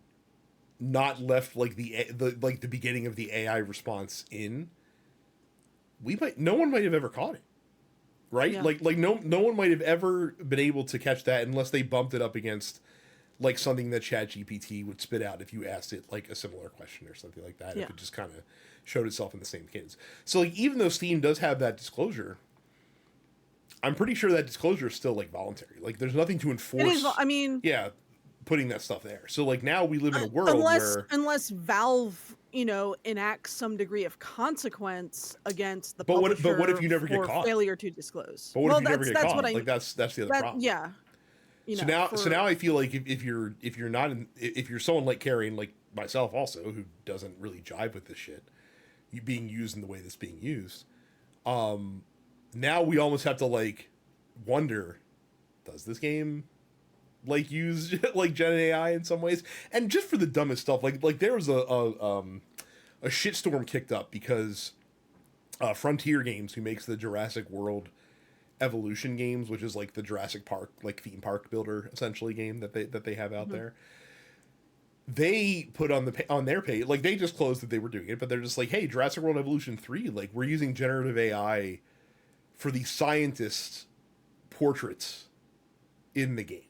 not left like the beginning of the AI response in, no one might have ever caught it, right?
Yeah.
Like no one might have ever been able to catch that unless they bumped it up against like something that ChatGPT would spit out if you asked it like a similar question or something like that.
Yeah.
If it just kind of showed itself in the same cadence. So like even though Steam does have that disclosure, I'm pretty sure that disclosure is still like voluntary. Like there's nothing to enforce.
It is, I mean,
putting that stuff there. So like now we live in a world where
unless Valve, enacts some degree of consequence against the
but
publisher
what if you never get
for
caught?
failure to disclose?
But what if you never get
that's
caught?
what I
Like that's the other problem.
Yeah.
So now I feel like if you're someone like Carrie and like myself also who doesn't really jive with this shit, you being used in the way that's being used, now we almost have to like wonder, does this game like use like Gen AI in some ways? And just for the dumbest stuff, like there was a shitstorm kicked up because Frontier Games, who makes the Jurassic World Evolution games, which is like the Jurassic Park like theme park builder essentially game that they have out there, they put on their page, like they just closed that they were doing it, but they're just like, hey, Jurassic World Evolution 3, like we're using generative AI for the scientists' portraits in the game.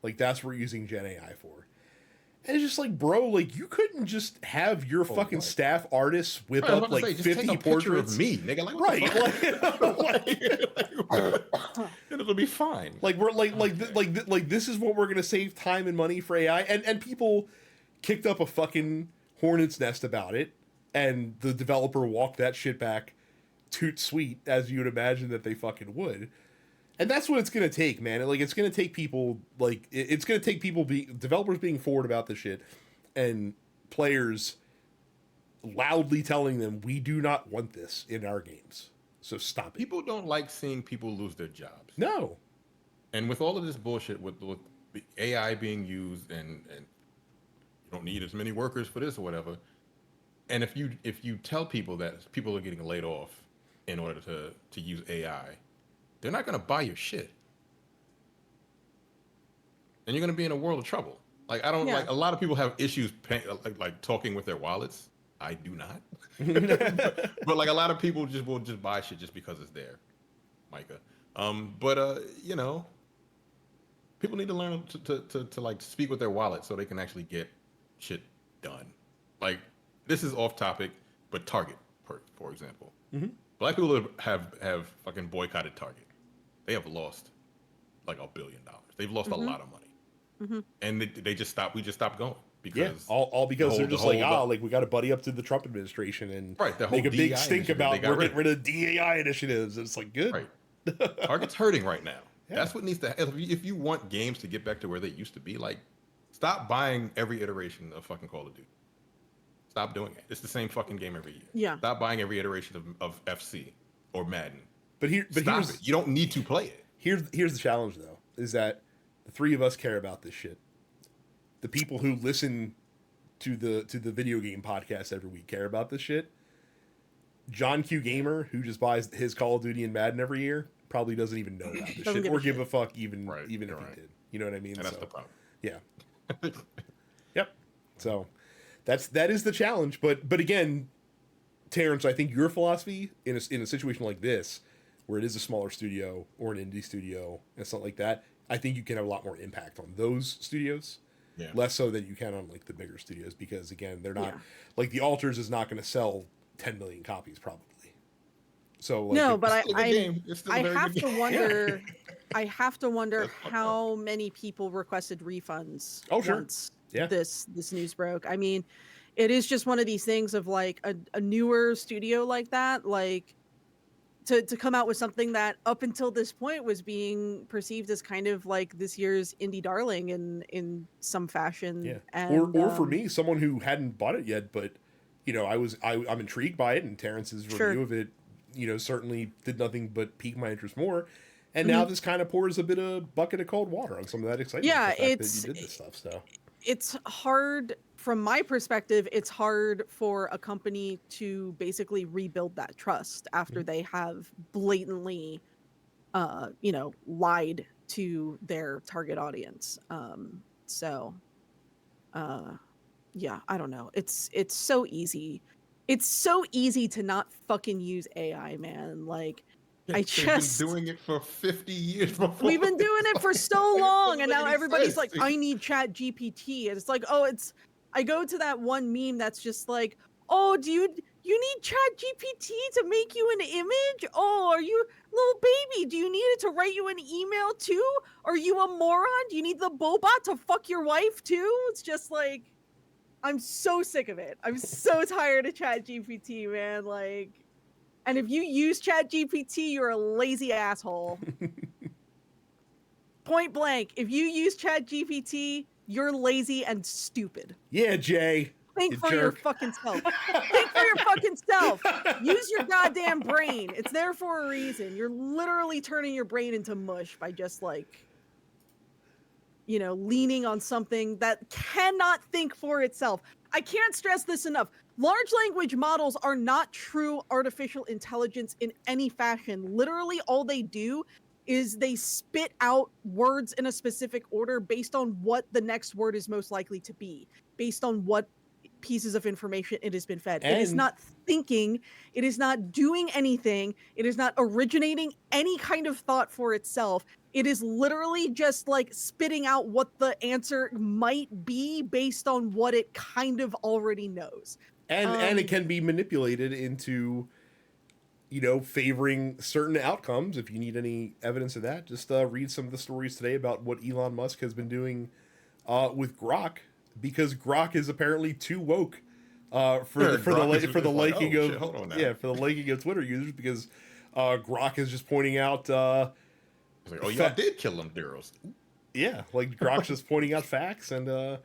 Like that's what we're using Gen AI for. And it's just like, bro, like you couldn't just have your fucking staff artists whip up like 50 portraits
of me, nigga. Like,
right?
It'll be fine.
Like we're like this is what we're gonna save time and money for AI, and people kicked up a fucking hornet's nest about it, and the developer walked that shit back, toot sweet, as you would imagine that they fucking would. And that's what it's gonna take, man. Like it's gonna take people, like it's gonna take people developers being forward about this shit, and players loudly telling them we do not want this in our games. So stop it.
People don't like seeing people lose their jobs.
No.
And with all of this bullshit, with the AI being used, and you don't need as many workers for this or whatever. And if you tell people that people are getting laid off in order to use AI, they're not going to buy your shit, and you're going to be in a world of trouble. Like like a lot of people have issues like talking with their wallets. I do not, but like a lot of people will just buy shit just because it's there, Micah. People need to learn to like speak with their wallet so they can actually get shit done. Like, this is off topic, but Target, for example.
Mm-hmm.
Black people have fucking boycotted Target. They have lost like $1 billion. They've lost a lot of money. And they just stopped. We just stopped going because
all because they're just like we got to buddy up to the Trump administration and make a big stink about we're getting rid of DEI initiatives. It's like good.
Right. Target's hurting right now. Yeah. That's what needs to happen. If you want games to get back to where they used to be, like, stop buying every iteration of fucking Call of Duty. Stop doing it. It's the same fucking game every year.
Yeah.
Stop buying every iteration of FC or Madden.
But here's
it. You don't need to play it.
Here's the challenge though, is that the three of us care about this shit. The people who listen to the video game podcast every week care about this shit. John Q Gamer, who just buys his Call of Duty and Madden every year, probably doesn't even know about this shit or give a fuck even if he did. You know what I mean?
And that's the problem.
Yeah. Yep. So that is the challenge. But again, Terrence, I think your philosophy in a situation like this, where it is a smaller studio or an indie studio and something like that, I think you can have a lot more impact on those studios. Yeah. Less so than you can on like the bigger studios, because again, they're not like The Alters is not going to sell 10 million copies probably. So like,
no, but
I
have to wonder. I have to wonder how many people requested refunds once this news broke. I mean, it is just one of these things of like a newer studio like that, like to come out with something that up until this point was being perceived as kind of like this year's indie darling in some fashion.
Yeah.
And,
or for me, someone who hadn't bought it yet, but you know, I'm intrigued by it, and Terrence's review of it, you know, certainly did nothing but pique my interest more. And now this kind of pours a bucket of cold water on some of that excitement.
Yeah,
that you did this stuff. So
it's hard from my perspective. It's hard for a company to basically rebuild that trust after they have blatantly, lied to their target audience. Yeah, I don't know. It's so easy. It's so easy to not fucking use AI, man. Like,
They've been doing it for 50 years before.
We've been doing it for so long, and now everybody's like, I need Chat GPT. And it's like, I go to that one meme that's just like, oh, do you need Chat GPT to make you an image? Oh, are you little baby? Do you need it to write you an email too? Are you a moron? Do you need the Bobot to fuck your wife too? It's just like, I'm so sick of it. I'm so tired of Chat GPT, man. Like, and if you use Chat GPT, you're a lazy asshole. Point blank. If you use Chat GPT, you're lazy and stupid.
Yeah, Jay.
Think for your fucking self. Think for your fucking self. Use your goddamn brain. It's there for a reason. You're literally turning your brain into mush by just like, leaning on something that cannot think for itself. I can't stress this enough. Large language models are not true artificial intelligence in any fashion. Literally, all they do is they spit out words in a specific order based on what the next word is most likely to be, based on what pieces of information it has been fed. It is not thinking. It is not doing anything. It is not originating any kind of thought for itself. It is literally just like spitting out what the answer might be based on what it kind of already knows.
And it can be manipulated into, favoring certain outcomes. If you need any evidence of that, just read some of the stories today about what Elon Musk has been doing with Grok, because Grok is apparently too woke for the liking of Twitter users, because Grok is just pointing out.
Y'all did kill them, Daryl.
Yeah, like Grok's just pointing out facts, and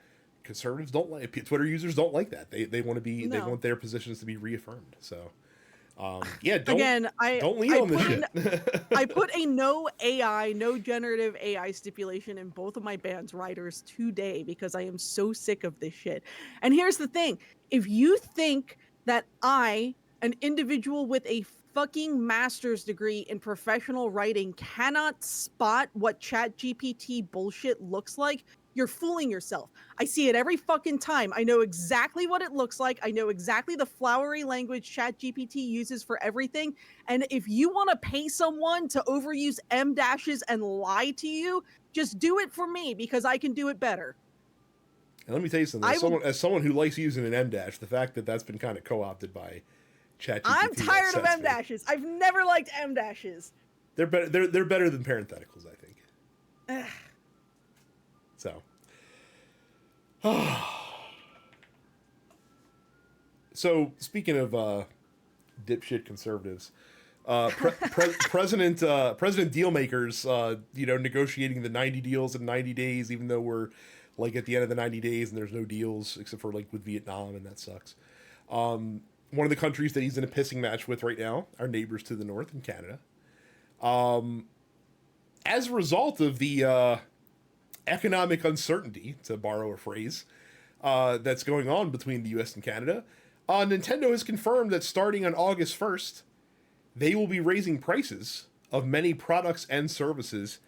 conservatives don't like Twitter users don't like that. They want to be they want their positions to be reaffirmed. So don't lean on this shit.
I put a no generative AI stipulation in both of my band's riders today because I am so sick of this shit. And here's the thing: if you think that I, an individual with a fucking master's degree in professional writing, cannot spot what ChatGPT bullshit looks like, you're fooling yourself. I see it every fucking time. I know exactly what it looks like. I know exactly the flowery language ChatGPT uses for everything. And if you want to pay someone to overuse M dashes and lie to you, just do it for me because I can do it better.
And let me tell you something. As someone who likes using an M dash, the fact that that's been kind of co-opted by ChatGPT.
I'm tired of M dashes. I've never liked M dashes.
They're better. They're better than parentheticals, I think. So. So speaking of dipshit conservatives, President Dealmakers, negotiating the 90 deals in 90 days, even though we're like at the end of the 90 days and there's no deals except for like with Vietnam, and that sucks. One of the countries that he's in a pissing match with right now, our neighbors to the north in Canada. As a result of the economic uncertainty, to borrow a phrase, that's going on between the US and Canada, Nintendo has confirmed that starting on August 1st, they will be raising prices of many products and services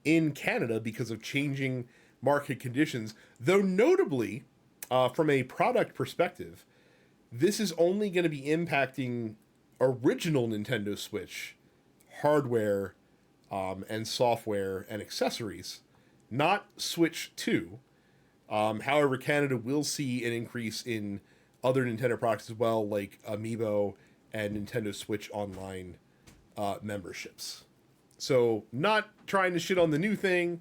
in Canada because of changing market conditions. Though notably, from a product perspective, this is only going to be impacting original Nintendo Switch hardware and software and accessories, not Switch 2. However, Canada will see an increase in other Nintendo products as well, like Amiibo and Nintendo Switch Online memberships. So, not trying to shit on the new thing,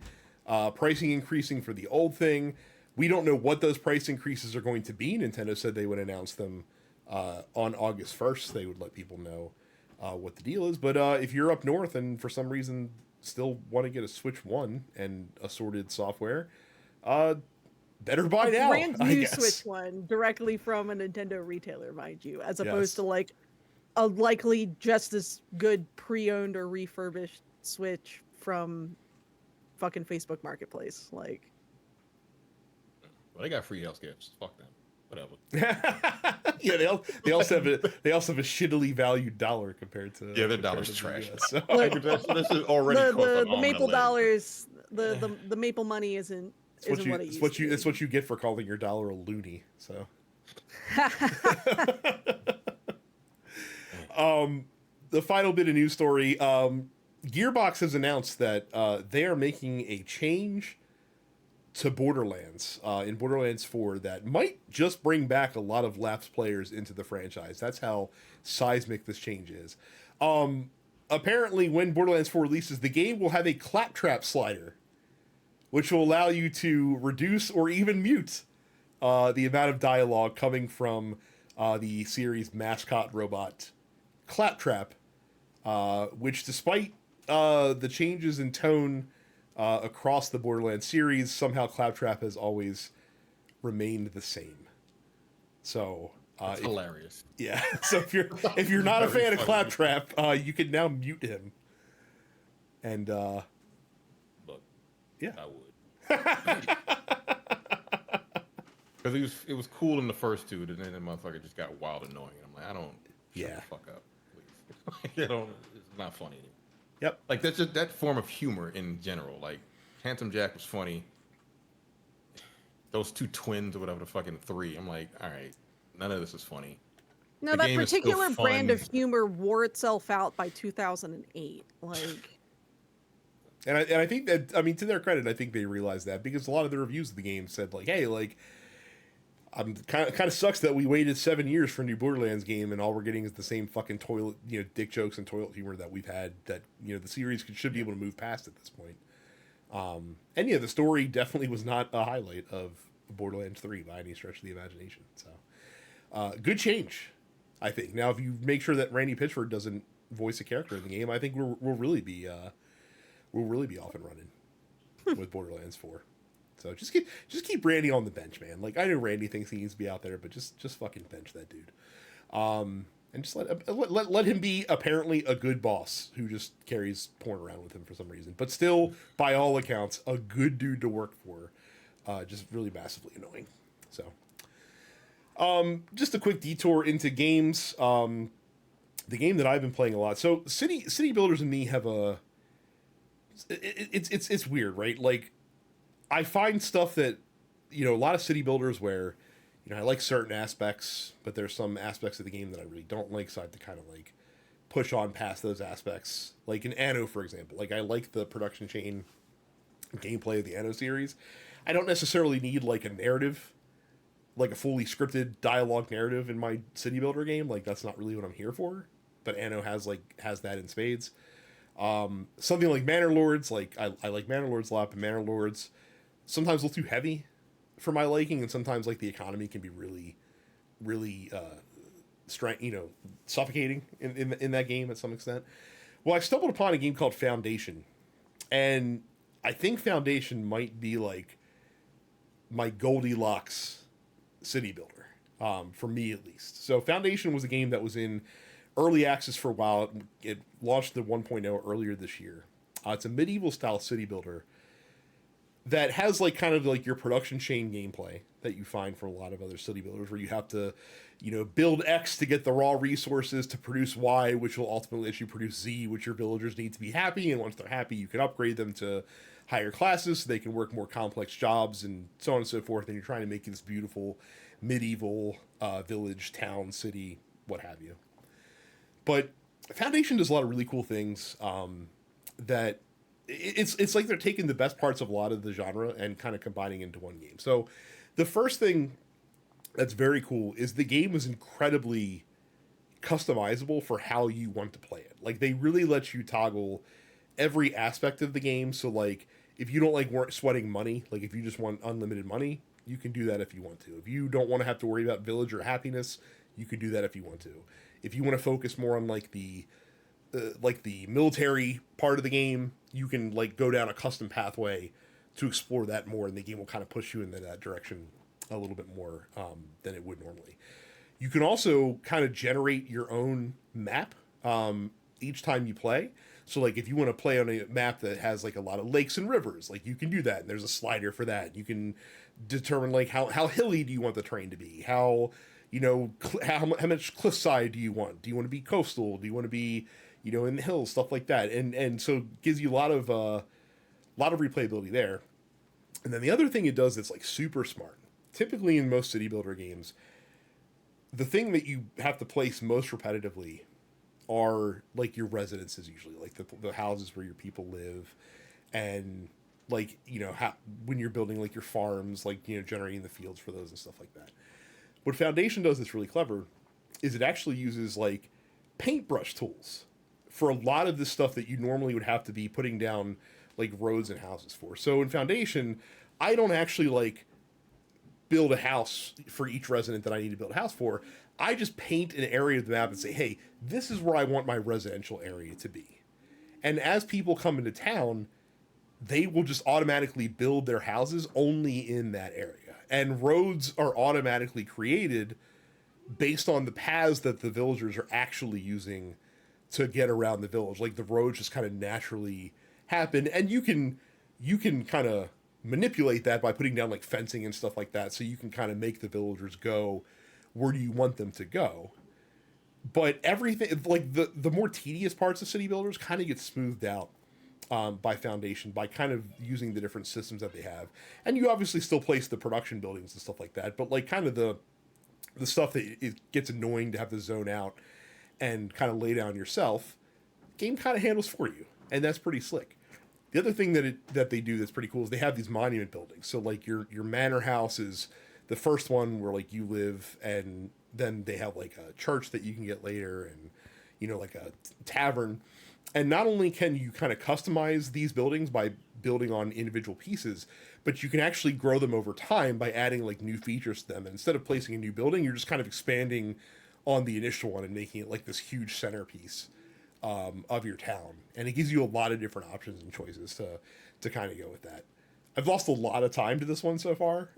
pricing increasing for the old thing. We don't know what those price increases are going to be. Nintendo said they would announce them on August 1st. They would let people know what the deal is. But if you're up north and for some reason still want to get a Switch 1 and assorted software, better buy now.
Brand new Switch 1 directly from a Nintendo retailer, mind you, as opposed to like a likely just as good pre-owned or refurbished Switch from fucking Facebook Marketplace. Like,
well, they got free health gifts. Fuck them. Whatever.
Yeah, they also have a shittily valued dollar compared to
their dollar's trash.
So.
Look,
this is already
the maple dollars, the maple money isn't what it used to be.
It's what you get for calling your dollar a loony. So. The final bit of news story. Gearbox has announced that they are making a change to Borderlands in Borderlands 4 that might just bring back a lot of lapsed players into the franchise. That's how seismic this change is. Apparently, when Borderlands 4 releases, the game will have a claptrap slider, which will allow you to reduce or even mute the amount of dialogue coming from the series' mascot robot, Claptrap, which, despite the changes in tone across the Borderlands series, somehow Claptrap has always remained the same. So
it's hilarious.
Yeah. So if you're not a fan of Claptrap, you can now mute him. And
but
yeah,
I would. Because it was cool in the first two, and then the motherfucker just got wild annoying. And I'm like, I don't. Shut the fuck up, please. It's not funny anymore.
Yep.
Like, that's just that form of humor in general. Like, Handsome Jack was funny. Those two twins or whatever the fucking three. I'm like, all right, none of this is funny.
No, that particular brand of humor wore itself out by 2008. Like,
and I think that, I mean, to their credit, I think they realized that, because a lot of the reviews of the game said like, hey, like, kind of sucks that we waited 7 years for a new Borderlands game and all we're getting is the same fucking toilet, dick jokes and toilet humor that we've had, that, the series should be able to move past at this point. And yeah, the story definitely was not a highlight of Borderlands 3 by any stretch of the imagination. So, good change, I think. Now, if you make sure that Randy Pitchford doesn't voice a character in the game, I think we'll really be off and running with Borderlands 4. So just keep Randy on the bench, man. Like, I know Randy thinks he needs to be out there, but just fucking bench that dude. And just let him be apparently a good boss who just carries porn around with him for some reason, but still, by all accounts, a good dude to work for. Just really massively annoying. So, just a quick detour into games. The game that I've been playing a lot. So, City Builders and me have it's weird, right? Like, I find stuff that, a lot of City Builders where, I like certain aspects, but there's some aspects of the game that I really don't like, so I have to kind of like push on past those aspects. Like in Anno, for example, like I like the production chain gameplay of the Anno series. I don't necessarily need like a narrative, like a fully scripted dialogue narrative in my city builder game. Like that's not really what I'm here for. But Anno has that in spades. Something like Manor Lords, like I like Manor Lords a lot, but Manor Lords sometimes a little too heavy for my liking, and sometimes like the economy can be really suffocating in that game at some extent. Well, I stumbled upon a game called Foundation, and I think Foundation might be like my Goldilocks city builder, for me at least. So Foundation was a game that was in early access for a while. It launched the 1.0 earlier this year. It's a medieval style city builder that has like kind of like your production chain gameplay that you find from a lot of other city builders, where you have to, build X to get the raw resources to produce Y, which will ultimately let you produce Z, which your villagers need to be happy. And once they're happy, you can upgrade them to higher classes so they can work more complex jobs and so on and so forth. And you're trying to make this beautiful medieval village, town, city, what have you. But Foundation does a lot of really cool things that it's like they're taking the best parts of a lot of the genre and kind of combining into one game. So the first thing that's very cool is the game is incredibly customizable for how you want to play it. Like they really let you toggle every aspect of the game. So like if you don't like sweating money, like if you just want unlimited money, you can do that if you want to. If you don't want to have to worry about villager happiness, you can do that if you want to. If you want to focus more on like the military part of the game, you can like go down a custom pathway to explore that more, and the game will kind of push you in that direction a little bit more than it would normally. You can also kind of generate your own map each time you play. So like if you want to play on a map that has like a lot of lakes and rivers, like you can do that, and there's a slider for that. You can determine like how hilly do you want the terrain to be, how much cliffside do you want? Do you want to be coastal? Do you want to be in the hills, stuff like that, and so it gives you a lot of replayability there. And then the other thing it does that's like super smart. Typically in most city builder games, the thing that you have to place most repetitively are like your residences, usually like the houses where your people live, and like when you're building like your farms, like generating the fields for those and stuff like that. What Foundation does that's really clever is it actually uses like paintbrush tools for a lot of this stuff that you normally would have to be putting down like roads and houses for. So in Foundation, I don't actually like build a house for each resident that I need to build a house for. I just paint an area of the map and say, hey, this is where I want my residential area to be. And as people come into town, they will just automatically build their houses only in that area. And roads are automatically created based on the paths that the villagers are actually using to get around the village. Like the roads just kind of naturally happen, and you can kind of manipulate that by putting down like fencing and stuff like that, so you can kind of make the villagers go where do you want them to go. But everything, like the more tedious parts of city builders kind of get smoothed out by Foundation, by kind of using the different systems that they have. And you obviously still place the production buildings and stuff like that, but like kind of the stuff that it gets annoying to have to zone out and kind of lay down yourself, game kind of handles for you, and that's pretty slick. The other thing that they do that's pretty cool is they have these monument buildings. So like your manor house is the first one where like you live, and then they have like a church that you can get later, and like a tavern. And not only can you kind of customize these buildings by building on individual pieces, but you can actually grow them over time by adding like new features to them. And instead of placing a new building, you're just kind of expanding on the initial one and making it like this huge centerpiece of your town. And it gives you a lot of different options and choices to kind of go with that. I've lost a lot of time to this one so far.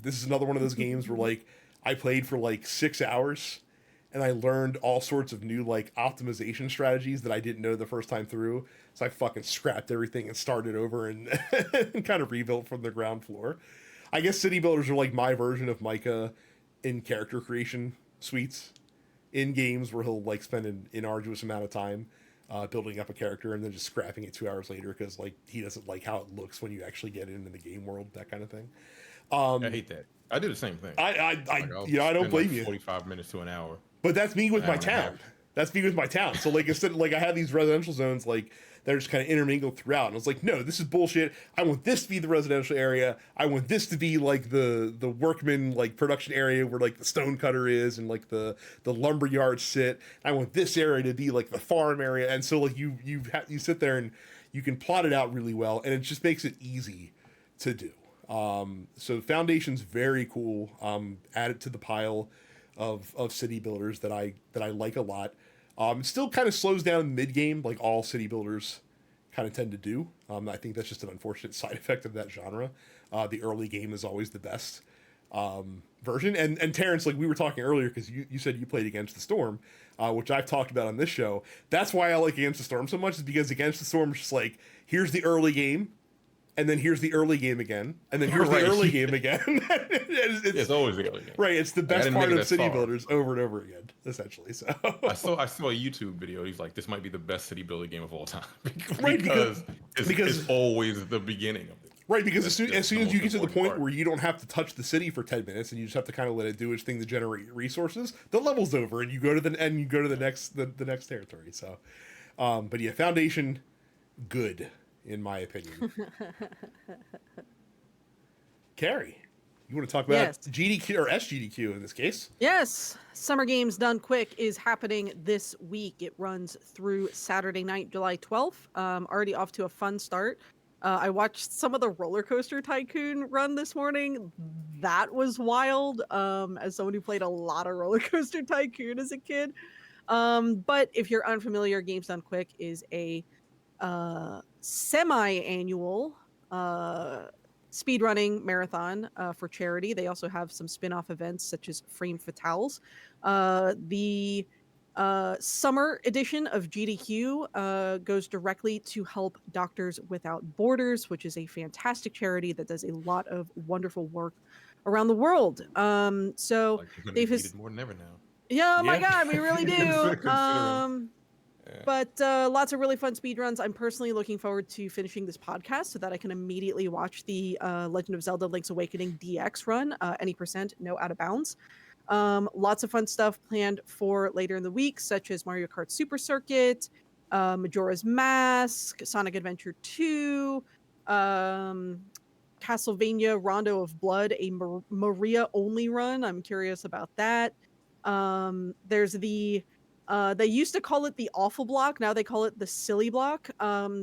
This is another one of those games where like I played for like 6 hours and I learned all sorts of new like optimization strategies that I didn't know the first time through. So I fucking scrapped everything and started over and, and kind of rebuilt from the ground floor. I guess city builders are like my version of Micah in character creation suites in games where he'll like spend an inarduous amount of time building up a character and then just scrapping it 2 hours later because like he doesn't like how it looks when you actually get into the game world, that kind of thing.
I hate that. I do the same thing.
I don't blame you.
45 minutes to an hour.
But that's me with my town. That's me with my town. So like instead, like I have these residential zones like they're just kind of intermingled throughout, and I was like, no, this is bullshit. I want this to be the residential area. I want this to be like the workman like production area where like the stone cutter is and like the lumber yards sit. I want this area to be like the farm area, and so like you sit there and you can plot it out really well, and it just makes it easy to do. So Foundation's very cool. Add it to the pile of city builders that I like a lot. It still kind of slows down mid game, like all city builders kind of tend to do. I think that's just an unfortunate side effect of that genre. The early game is always the best version. And Terrence, like we were talking earlier, because you said you played Against the Storm, which I've talked about on this show. That's why I like Against the Storm so much, is because Against the Storm is just like, here's the early game, and then here's the early game again, and then here's the early game again. it's
always the early game.
Right, it's the best part of city builders over and over again, essentially. So I
saw a YouTube video. He's like, this might be the best city building game of all time.
Right,
because it's always the beginning of it.
Right, because as soon as you get to the point where you don't have to touch the city for 10 minutes and you just have to kind of let it do its thing to generate resources, the level's over and you go to the next territory. So, but yeah, Foundation, good in my opinion. Carrie, you want to talk about GDQ or SGDQ in this case?
Yes, Summer Games Done Quick is happening this week. It runs through Saturday night, July 12th. Already off to a fun start. I watched some of the Roller Coaster Tycoon run this morning. That was wild. As someone who played a lot of Roller Coaster Tycoon as a kid. But if you're unfamiliar, Games Done Quick is a semi-annual speedrunning marathon for charity. They also have some spin-off events such as Frame Fatales. The summer edition of GDQ goes directly to help Doctors Without Borders, which is a fantastic charity that does a lot of wonderful work around the world. So
they've needed more than ever now.
Yeah, my God, we really do. But lots of really fun speedruns. I'm personally looking forward to finishing this podcast so that I can immediately watch the Legend of Zelda Link's Awakening DX run, any percent, no out of bounds. Lots of fun stuff planned for later in the week, such as Mario Kart Super Circuit, Majora's Mask, Sonic Adventure 2, Castlevania Rondo of Blood, a Maria-only run. I'm curious about that. There's the... they used to call it the awful block. Now they call it the silly block.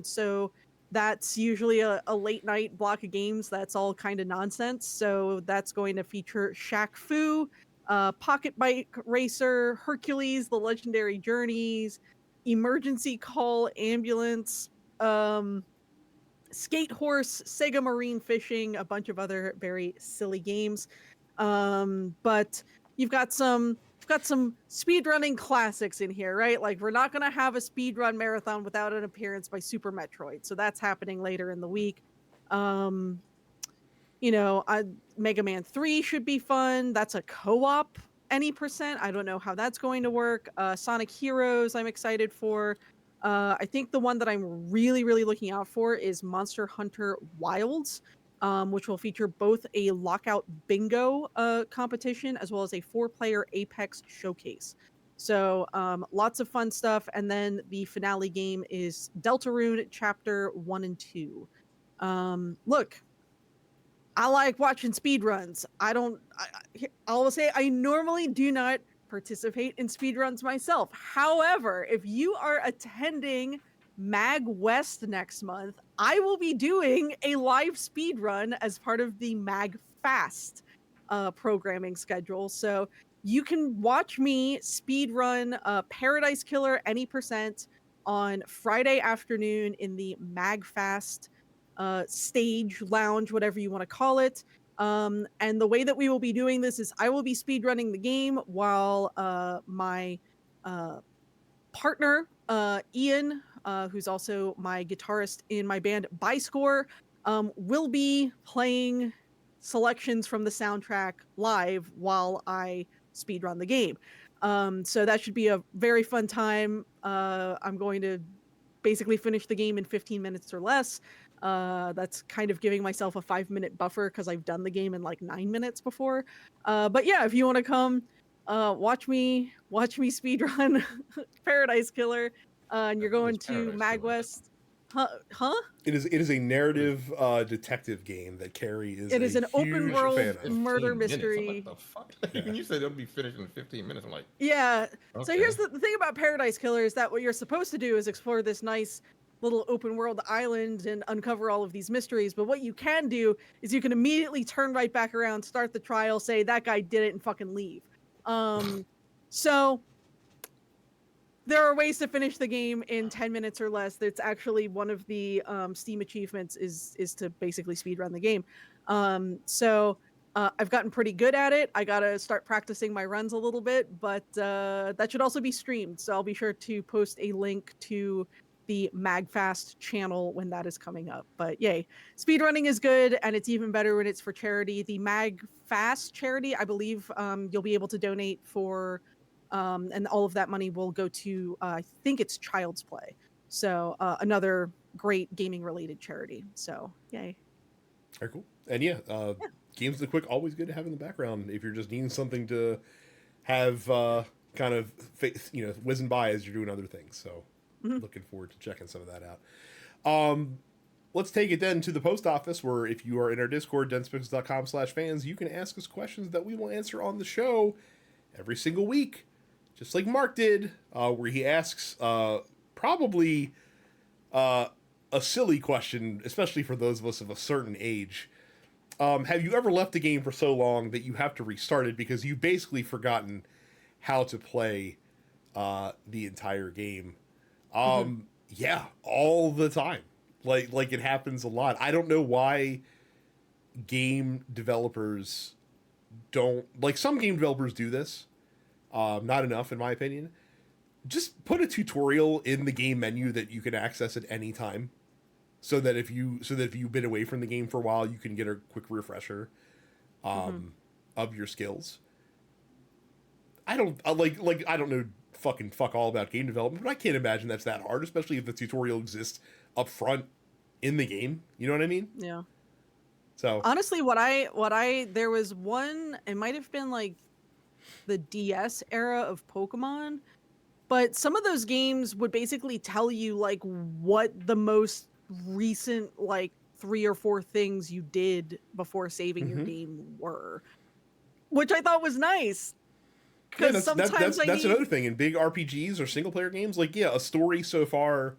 So that's usually a late night block of games. That's all kind of nonsense. So that's going to feature Shaq Fu, Pocket Bike Racer, Hercules, The Legendary Journeys, Emergency Call Ambulance, Skate Horse, Sega Marine Fishing, a bunch of other very silly games. But you've got some speedrunning classics in here, right? Like, we're not going to have a speedrun marathon without an appearance by Super Metroid. So that's happening later in the week. Mega Man 3 should be fun. That's a co-op any percent. I don't know how that's going to work. Sonic Heroes, I'm excited for. I think the one that I'm really, really looking out for is Monster Hunter Wilds, which will feature both a lockout bingo competition as well as a 4-player Apex showcase. So lots of fun stuff. And then the finale game is Deltarune Chapter 1 and 2. Look, I like watching speedruns. I will say I normally do not participate in speedruns myself. However, if you are attending Mag West next month, I will be doing a live speed run as part of the Mag Fast programming schedule. So you can watch me speed run Paradise Killer any percent on Friday afternoon in the Mag Fast stage, lounge, whatever you want to call it. And the way that we will be doing this is I will be speed running the game while my partner, Ian, who's also my guitarist in my band Byscore, will be playing selections from the soundtrack live while I speedrun the game. So that should be a very fun time. I'm going to basically finish the game in 15 minutes or less. That's kind of giving myself a 5-minute buffer because I've done the game in like 9 minutes before. But yeah, if you want to come watch me speedrun Paradise Killer, and you're
What
going
is
to
Paradise Killer?
Magwest. Huh?
It is a narrative detective game that Carrie is
It
a
is an open
huge
world
fan of.
murder
15 minutes. I'm like,
mystery.
the fuck?
Yeah.
When you said it'll be finished in 15 minutes, I'm like,
Yeah. So
okay.
here's the thing about Paradise Killer is that what you're supposed to do is explore this nice little open world island and uncover all of these mysteries. But what you can do is you can immediately turn right back around, start the trial, say that guy did it, and fucking leave. So there are ways to finish the game in 10 minutes or less. It's actually one of the Steam achievements is to basically speedrun the game. I've gotten pretty good at it. I gotta start practicing my runs a little bit, but that should also be streamed. So I'll be sure to post a link to the MagFast channel when that is coming up. But yay, speedrunning is good, and it's even better when it's for charity. The MagFast charity, I believe, you'll be able to donate for, and all of that money will go to, I think it's Child's Play. So another great gaming related charity. So yay.
Very cool. And yeah, Games of the Quick, always good to have in the background if you're just needing something to have kind of whizzing by as you're doing other things. So looking forward to checking some of that out. Let's take it then to the post office, where if you are in our Discord, denspixels.com/fans, you can ask us questions that we will answer on the show every single week, just like Mark did, where he asks probably a silly question, especially for those of us of a certain age. Have you ever left a game for so long that you have to restart it because you've basically forgotten how to play the entire game? Yeah, all the time. Like it happens a lot. I don't know why game developers don't, like, some game developers do this. Not enough, in my opinion. Just put a tutorial in the game menu that you can access at any time, so that if you've been away from the game for a while, you can get a quick refresher of your skills. I don't know fuck all about game development, but I can't imagine that's that hard, especially if the tutorial exists up front in the game. You know what I mean?
Yeah.
So
honestly, there was one, it might have been like the DS era of Pokemon, but some of those games would basically tell you like what the most recent like 3 or 4 things you did before saving your game were, which I thought was nice.
Yeah, that's another thing in big RPGs or single player games. Like, yeah, a story so far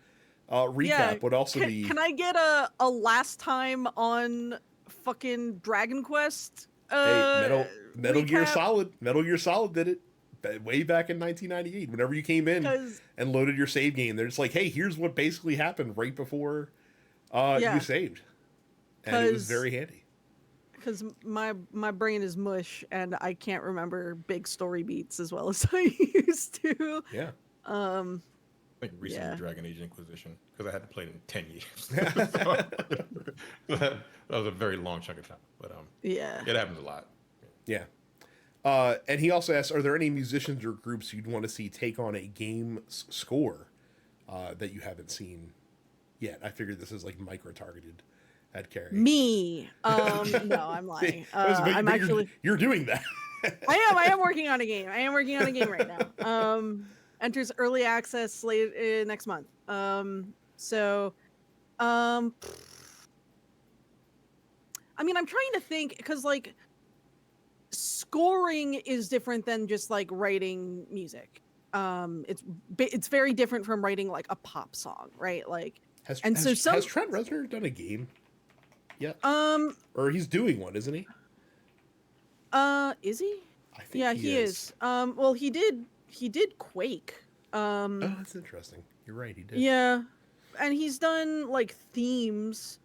recap would also be.
Can I get a last time on fucking Dragon Quest?
Hey, Metal Gear
recap?
Solid. Metal Gear Solid did it way back in 1998. Whenever you came in and loaded your save game, they're just like, hey, here's what basically happened right before you saved, and it was very handy.
Because my brain is mush and I can't remember big story beats as well as I used to.
Yeah.
I think recently Dragon Age Inquisition, because I hadn't played in 10 years. that was a very long chunk of time. But it happens a lot.
Yeah. And he also asks, are there any musicians or groups you'd want to see take on a game score that you haven't seen yet? I figured this is like micro-targeted at Carrie.
Me. No, I'm lying. I'm actually...
You're doing that.
I am working on a game. I am working on a game right now. Enters early access late next month. I mean, I'm trying to think, because like scoring is different than just like writing music. It's very different from writing like a pop song, right? Like,
has Trent Reznor done a game yet? Or he's doing one, isn't he?
Is he?
I think
he is. Well, he did Quake.
Oh, that's interesting. You're right, he did.
Yeah, and he's done like themes.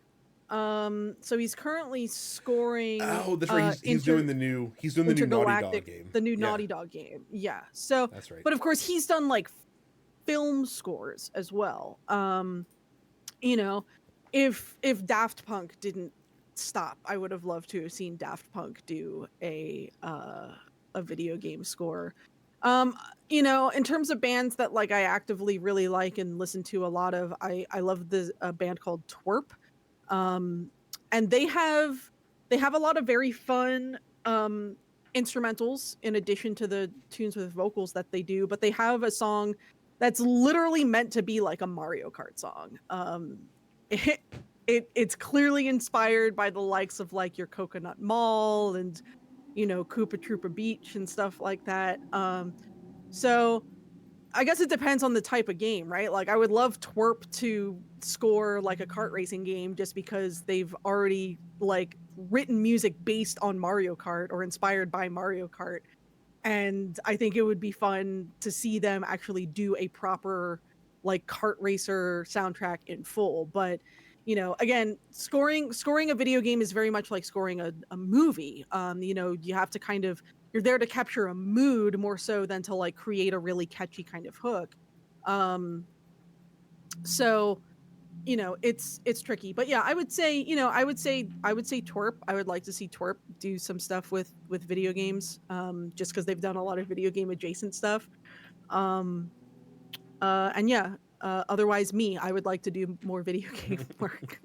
So he's currently scoring.
Oh, that's right. He's doing the new Naughty Dog game.
The new Naughty Dog game. Yeah. So
that's right.
But of course, he's done like film scores as well. You know, if Daft Punk didn't stop, I would have loved to have seen Daft Punk do a video game score. You know, in terms of bands that like I actively really like and listen to a lot of, I love a band called Twerp. And they have a lot of very fun instrumentals in addition to the tunes with vocals that they do, but they have a song that's literally meant to be like a Mario Kart song. It, it's clearly inspired by the likes of like your Coconut Mall and Koopa Troopa Beach and stuff like that. So I guess it depends on the type of game, right? Like I would love Twerp to score like a kart racing game just because they've already like written music based on Mario Kart or inspired by Mario Kart. And I think it would be fun to see them actually do a proper like kart racer soundtrack in full. But again, scoring a video game is very much like scoring a movie. You have to kind of, you're there to capture a mood more so than to like create a really catchy kind of hook. So it's tricky. But yeah, I would say Twerp. I would like to see Twerp do some stuff with video games, just because they've done a lot of video game adjacent stuff. And yeah, otherwise I would like to do more video game work.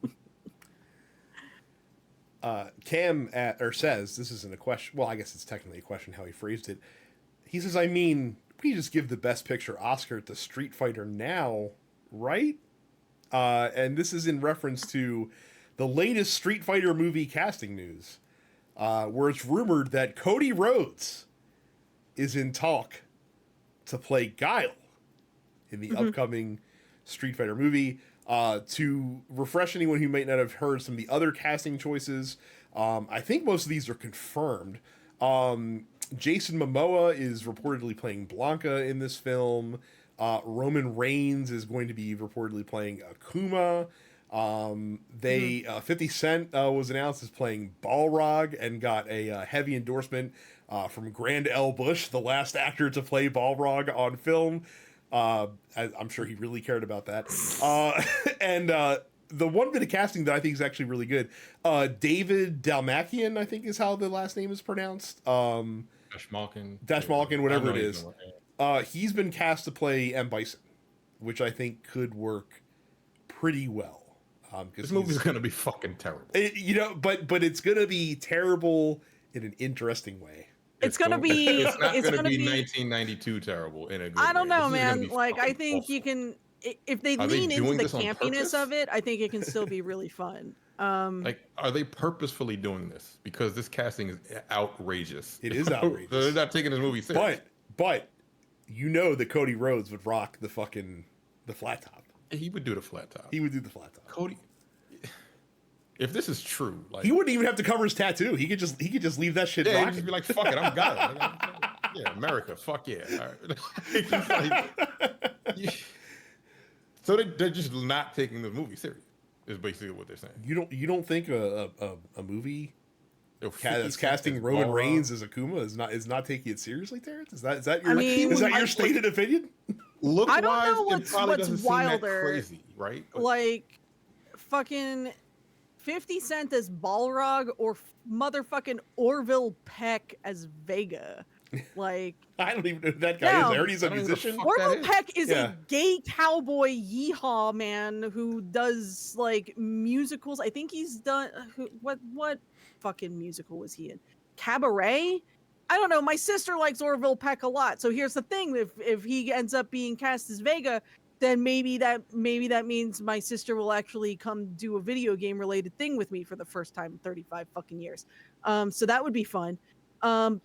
Cam says, this isn't a question. Well, I guess it's technically a question how he phrased it. He says, I mean, we just give the Best Picture Oscar to Street Fighter now, right? And this is in reference to the latest Street Fighter movie casting news, where it's rumored that Cody Rhodes is in talk to play Guile in the upcoming Street Fighter movie. To refresh anyone who might not have heard some of the other casting choices, I think most of these are confirmed. Jason Momoa is reportedly playing Blanca in this film. Roman Reigns is going to be reportedly playing Akuma. 50 Cent was announced as playing Balrog and got a heavy endorsement from Grand L. Bush, the last actor to play Balrog on film. I'm sure he really cared about that. And the one bit of casting that I think is actually really good, David Dalmakian, I think is how the last name is pronounced. Dashmalkin, whatever it is. He's been cast to play M. Bison, which I think could work pretty well.
This movie's going to be fucking terrible.
But it's going to be terrible in an interesting way.
It's gonna be.
It's not gonna be 1992 terrible in a good way.
I don't know, man. Like I think awful. You can, if they lean into the campiness of it, I think it can still be really fun.
Like, are they purposefully doing this? Because this casting is outrageous.
It is outrageous.
They're not taking this movie serious.
But that Cody Rhodes would rock the flat top.
He would do the flat top.
He would do the flat top.
Cody. If this is true, like,
he wouldn't even have to cover his tattoo. He could just leave that shit.
Yeah,
rocking.
He'd just be like, "Fuck it, I'm got it." Yeah, America, fuck yeah. All right. So they're just not taking the movie serious. Is basically what they're saying.
You don't think a movie that's casting Roman Reigns as Akuma is not taking it seriously, Terrence? Is that your stated opinion?
Look,
I don't know what's wilder,
crazy, right?
Like, fucking 50 Cent as Balrog or motherfucking Orville Peck as Vega. Like,
I don't even know who that guy is. I heard he's a musician.
Orville Peck is a gay cowboy yeehaw man who does like musicals. I think he's done what fucking musical was he in? Cabaret? I don't know. My sister likes Orville Peck a lot. So here's the thing: if he ends up being cast as Vega, then maybe that means my sister will actually come do a video game related thing with me for the first time in 35 fucking years. So that would be fun.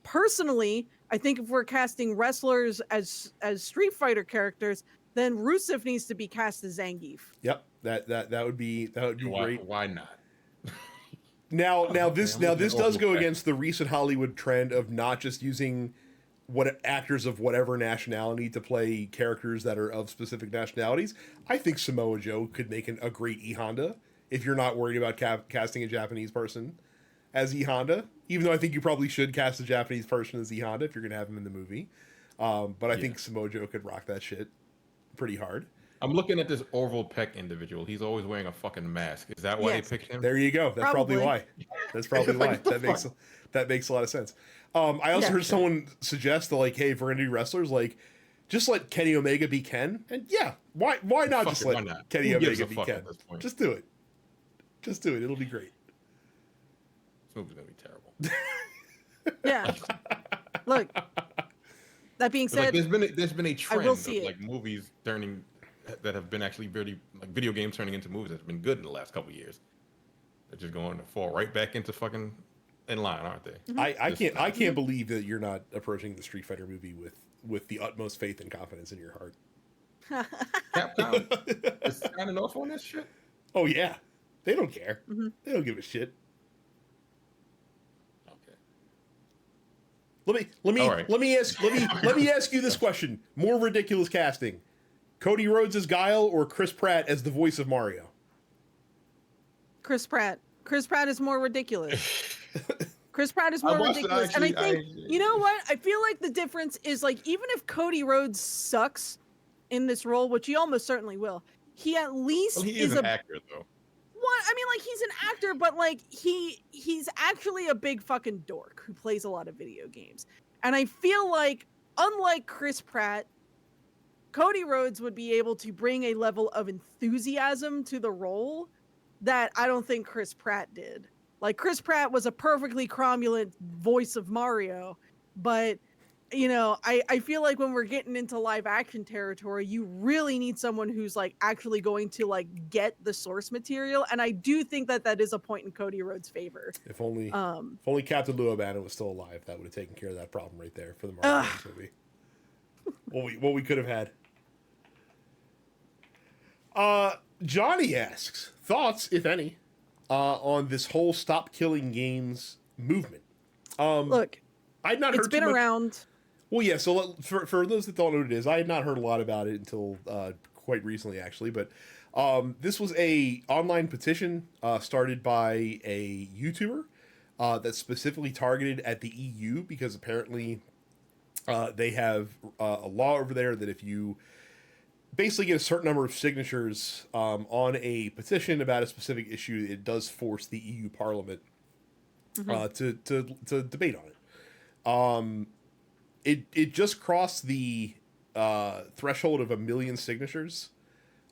Personally, I think if we're casting wrestlers as Street Fighter characters, then Rusev needs to be cast as Zangief.
Yep, that would be great.
Why not?
Now this does go against the recent Hollywood trend of not just using actors of whatever nationality to play characters that are of specific nationalities. I think Samoa Joe could make a great E Honda if you're not worried about casting a Japanese person as E Honda. Even though I think you probably should cast a Japanese person as E Honda if you're going to have him in the movie. But I think Samoa Joe could rock that shit pretty hard.
I'm looking at this Orville Peck individial. He's always wearing a fucking mask. Is that why they picked him?
There you go. That's probably why. That's probably why. That makes a lot of sense. I also heard someone suggest that, like, hey, if we're gonna do wrestlers, like, just let Kenny Omega be Ken. And yeah, why not just let Kenny Omega be Ken? Just do it. Just do it. It'll be great.
This movie's gonna be terrible.
Yeah. Look, that being
But, like,
said,
there's been a
I
trend
will
of
see it.
like movies turning that have been actually very like video games turning into movies that's been good in the last couple of years. They're just going to fall right back into fucking in line, aren't they?
I can't believe that you're not approaching the Street Fighter movie with the utmost faith and confidence in your heart.
Capcom is signing off on this shit.
Oh yeah, they don't care.
Mhm.
They don't give a shit.
Okay. All right.
Let me ask you this question: more ridiculous casting, Cody Rhodes as Guile or Chris Pratt as the voice of Mario?
Chris Pratt. Chris Pratt is more ridiculous. Chris Pratt is
I
more
watched it,
ridiculous. And I
actually,
think, you know what? I feel like the difference is like, even if Cody Rhodes sucks in this role, which he almost certainly will, he at least
Well, he
is
is an actor though.
What? I mean, like, he's an actor, but like he's actually a big fucking dork who plays a lot of video games. And I feel like, unlike Chris Pratt, Cody Rhodes would be able to bring a level of enthusiasm to the role that I don't think Chris Pratt did. Like, Chris Pratt was a perfectly cromulent voice of Mario, but you know, I feel like when we're getting into live action territory, you really need someone who's like actually going to like get the source material, and I do think that that is a point in Cody Rhodes' favor.
If only Captain Lou Albano was still alive, that would have taken care of that problem right there for the Mario Brothers movie. What we could have had. Johnny asks, thoughts, if any, on this whole stop killing games movement.
Look,
I'd not heard
it's been around.
Well, yeah, so for those that don't know what it is, I had not heard a lot about it until quite recently, actually. But this was a online petition started by a YouTuber that's specifically targeted at the EU because apparently they have a law over there that if you basically get a certain number of signatures on a petition about a specific issue, it does force the EU Parliament to debate on it. It just crossed the threshold of 1 million signatures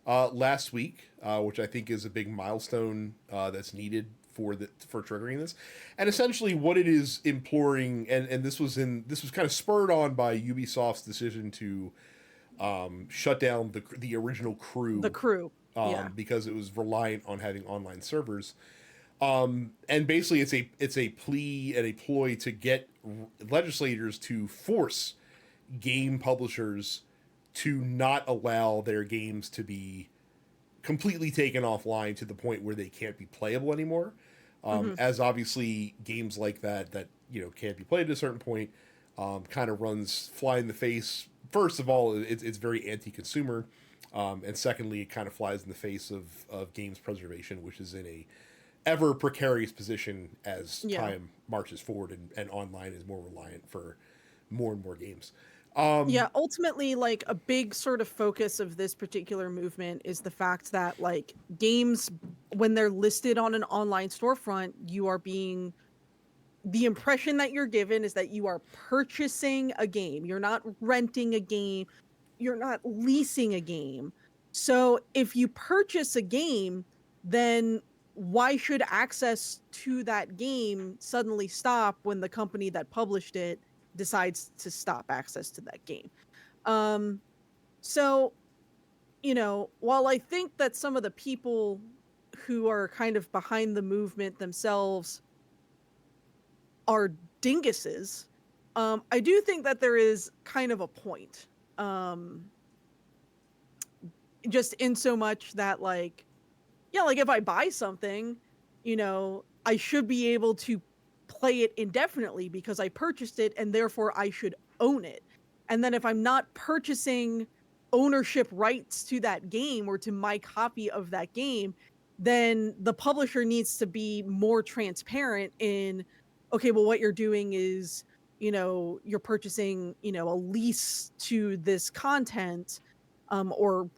last week, which I think is a big milestone that's needed for triggering this. And essentially, what it is imploring, and this was kind of spurred on by Ubisoft's decision to shut down the original Crew.
The Crew,
because it was reliant on having online servers. And basically, it's a plea and a ploy to get legislators to force game publishers to not allow their games to be completely taken offline to the point where they can't be playable anymore. As obviously games like that can't be played at a certain point, kind of runs fly in the face. First of all, it's very anti-consumer, and secondly, it kind of flies in the face of games preservation, which is in a ever precarious position as time marches forward and online is more reliant for more and more games.
Ultimately, like, a big sort of focus of this particular movement is the fact that, like, games, when they're listed on an online storefront, the impression that you're given is that you are purchasing a game. You're not renting a game. You're not leasing a game. So if you purchase a game, then why should access to that game suddenly stop when the company that published it decides to stop access to that game? So, while I think that some of the people who are kind of behind the movement themselves are dinguses, I do think that there is kind of a point. Just in so much that, like, if I buy something, I should be able to play it indefinitely because I purchased it and therefore I should own it. And then if I'm not purchasing ownership rights to that game or to my copy of that game, then the publisher needs to be more transparent in, okay, well, what you're doing is, you're purchasing, a lease to this content, or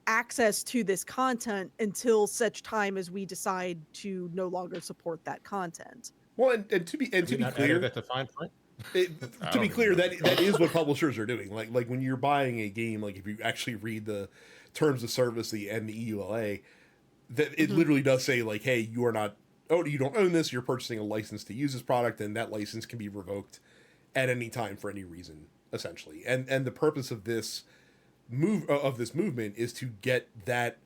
access to this content until such time as we decide to no longer support that content.
Well, and to be clear,
that's a fine print.
To be clear, that is what publishers are doing. Like when you're buying a game, like if you actually read the terms of service and the EULA, that it literally does say like, hey, you are not you don't own this. You're purchasing a license to use this product, and that license can be revoked at any time for any reason, essentially. And the purpose of this movement is to get that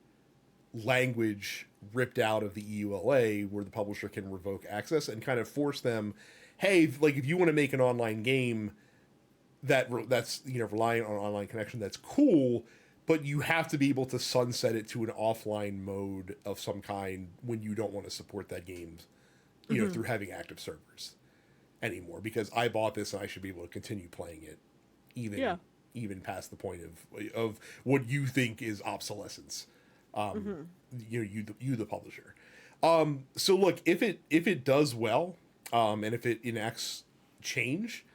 language ripped out of the EULA, where the publisher can revoke access and kind of force them, hey, like if you want to make an online game that's relying on online connection, that's cool, but you have to be able to sunset it to an offline mode of some kind when you don't want to support that game, through having active servers anymore, because I bought this and I should be able to continue playing it even past the point of what you think is obsolescence. You the publisher. So look, if it does well, and if it enacts change,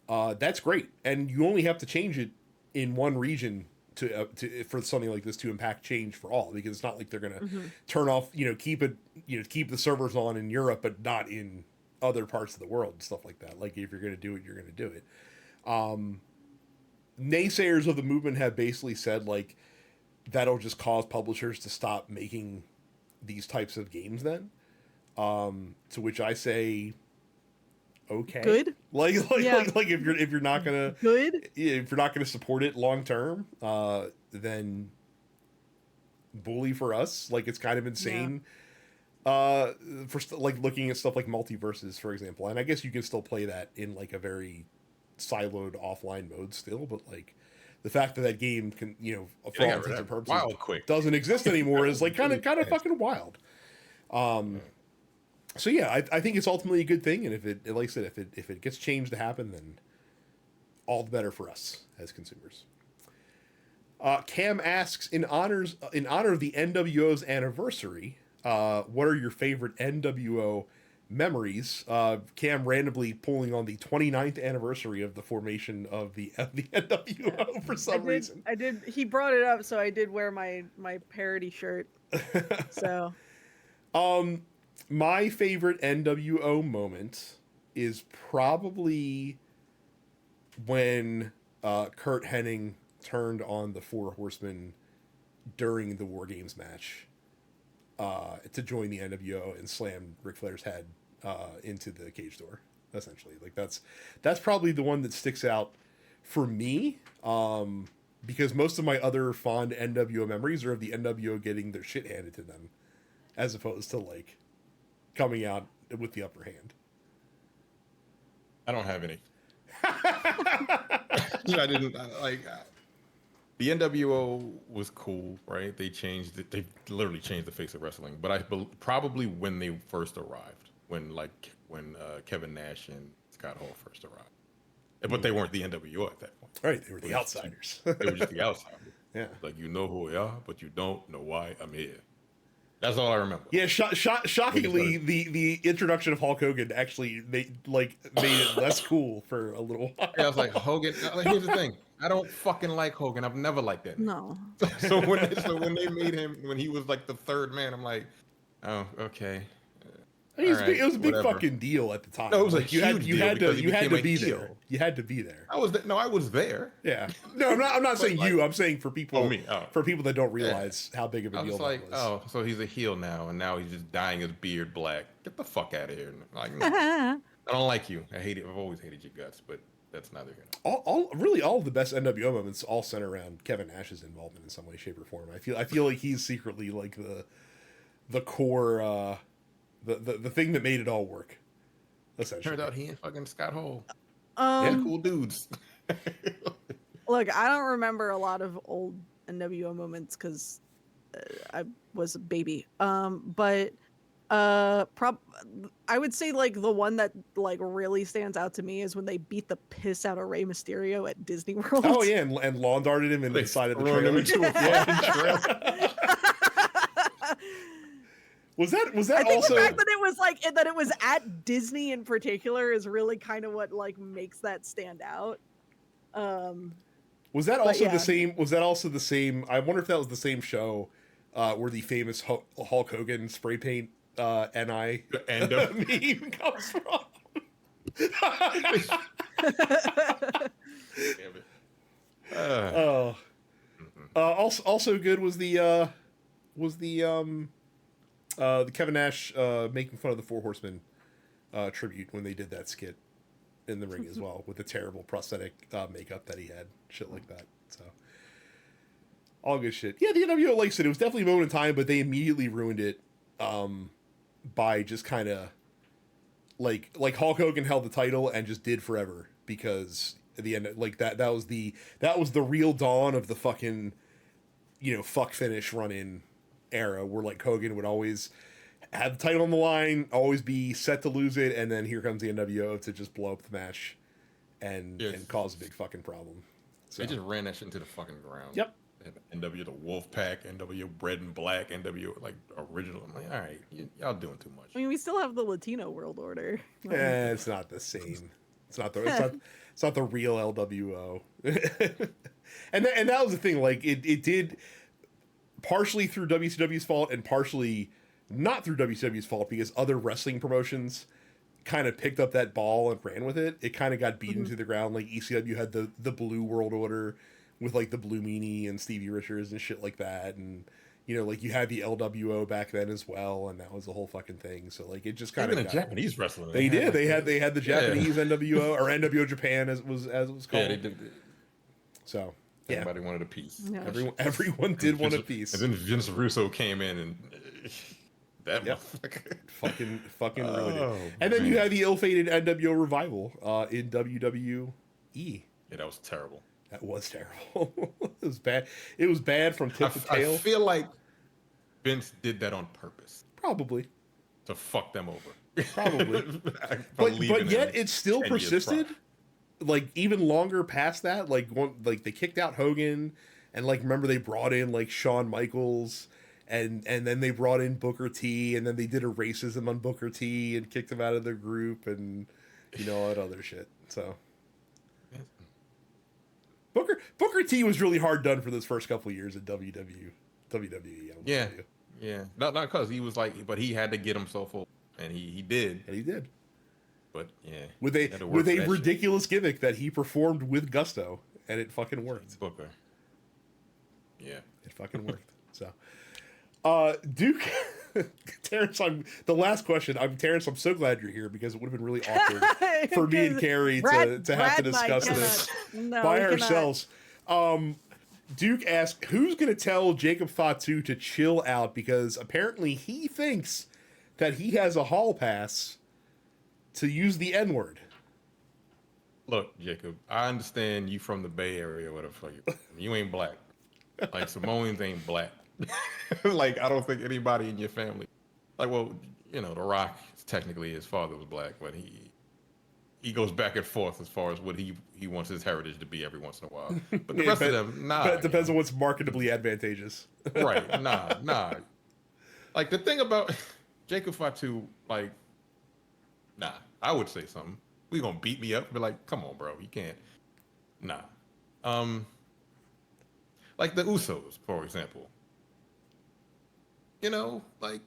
that's great, and you only have to change it in one region for something like this to impact change for all, because it's not like they're gonna turn off, keep the servers on in Europe but not in other parts of the world and stuff like that. Like if you're gonna do it, you're gonna do it. Naysayers of the movement have basically said like that'll just cause publishers to stop making these types of games then. To which I say, okay,
good.
Like if you're not gonna
good,
if you're not gonna support it long term, then bully for us. Like it's kind of insane. For like looking at stuff like multiverses, for example, and I guess you can still play that in like a very siloed offline mode still, but like the fact that that game can, for all intents and purposes, doesn't exist anymore is like kind of fucking wild. So yeah, I think it's ultimately a good thing, and if it, like I said, if it gets changed to happen, then all the better for us as consumers. Cam asks, in honor of the NWO's anniversary, what are your favorite NWO memories? Cam randomly pulling on the 29th anniversary of the formation of the NWO for some reason.
I did. He brought it up, so I did wear my parody shirt. So,
my favorite NWO moment is probably when Kurt Hennig turned on the Four Horsemen during the War Games match to join the NWO and slam Ric Flair's head into the cage door. Essentially, like that's probably the one that sticks out for me, because most of my other fond NWO memories are of the NWO getting their shit handed to them, as opposed to like coming out with the upper hand.
I don't have any. I didn't like. The NWO was cool, right? They changed it. They literally changed the face of wrestling. But probably when they first arrived, when Kevin Nash and Scott Hall first arrived, but they weren't the NWO at that point.
Right, they were the outsiders.
They were just the outsiders.
Yeah,
like you know who we are, but you don't know why I'm here. That's all I remember.
Yeah, shockingly, the introduction of Hulk Hogan actually made it less cool for a little while.
Yeah, I was like, Hogan. Here's the thing. I don't fucking like Hogan. I've never liked that.
No.
So when they made him, when he was like the third man, I'm like, oh, okay.
It was a big fucking deal at the time.
No, it was like you had to
be there. You had to be there.
I was there.
Yeah. No, I'm not saying you. I'm saying for people. For people that don't realize how big of a deal that was.
Oh, so he's a heel now, and now he's just dyeing his beard black. Get the fuck out of here! Like, no, I don't like you. I hate it. I've always hated your guts, but that's neither here nor
all of the best NWO moments all center around Kevin Nash's involvement in some way, shape, or form. I feel like he's secretly like the core. The thing that made it all work, essentially.
Turned out he and fucking Scott Hall. Cool dudes.
Look, I don't remember a lot of old NWO moments because I was a baby. But I would say like the one that like really stands out to me is when they beat the piss out of Rey Mysterio at Disney World.
Oh yeah, and lawn darted him in the side of the trailer. Was that
I think
also
the fact that it was at Disney in particular is really kind of what like makes that stand out.
Was that also the same? Was that also the same? I wonder if that was the same show where the famous Hulk Hogan spray paint NI meme comes from. Also good was the The Kevin Nash making fun of the Four Horsemen tribute when they did that skit in the ring as well with the terrible prosthetic makeup that he had, shit like that. So all good shit. Yeah, the NWO, like I said, it was definitely a moment in time, but they immediately ruined it by just kind of like Hulk Hogan held the title and just did forever because at the end, like that was the real dawn of the fucking, you know, fuck finish run in era where like Hogan would always have the title on the line, always be set to lose it, and then here comes the NWO to just blow up the match and cause a big fucking problem. So
they just ran that shit into the fucking ground.
Yep.
NW the Wolfpack, NW Red and Black, NW like original. I'm like, all right, y'all doing too much.
I mean, we still have the Latino World Order.
It's not the same. It's not the real LWO. and that was the thing. Like it did partially through WCW's fault and partially not through WCW's fault because other wrestling promotions kind of picked up that ball and ran with it. It kind of got beaten to the ground. Like ECW had the Blue World Order with like the Blue Meanie and Stevie Richards and shit like that. And, you know, like you had the LWO back then as well. And that was the whole fucking thing. So like, it just kind of
even Japanese wrestling.
They did. They had the Japanese NWO or NWO Japan as it was called.
Yeah, they did.
So yeah.
Everybody wanted a piece.
No.
Everyone did want a piece.
And then Vince Russo came in and that
fucking ruined
Oh,
it. And then
man.
you had the ill-fated NWO revival in WWE.
Yeah, that was terrible.
That was terrible. It was bad. It was bad from tip to tail.
I feel like Vince did that on purpose
Probably.
to fuck them over.
Probably.
I
But
believe in
yet
them
it still
10 years
persisted.
prior.
Like even longer past that. Like they kicked out Hogan, and like remember they brought in like Shawn Michaels, and then they brought in Booker T, and then they did a racism on Booker T and kicked him out of the group, and you know all that other shit. So Booker T was really hard done for those first couple of years at WWE.
Yeah. Not because he was like, but he had to get himself over, and he did.
And he did.
But yeah,
With
he had to
a
work for that
ridiculous gimmick that he performed with gusto, and it fucking worked.
shit. Booker. Yeah.
It fucking worked. So, Duke, Terrence, the last question. Terrence, I'm so glad you're here because it would have been really awkward for me and Carrie to have to
Brad
discuss
might
this
No,
by
we cannot.
ourselves. Duke asked, who's going to tell Jacob Fatu to chill out because apparently he thinks that he has a hall pass to use the N-word.
Look, Jacob, I understand you from the Bay Area, whatever the fuck you ain't black. Like Samoans ain't black. Like I don't think anybody in your family, like, well, you know, The Rock technically his father was black, but he goes back and forth as far as what he wants his heritage to be every once in a while. But the rest of them, nah.
But it depends on what's marketably advantageous.
Right? Nah. Like the thing about Jacob Fatu, like, nah. I would say something. We gonna beat me up? Be like, come on, bro, you can't. Nah. Like the Usos, for example. You know, like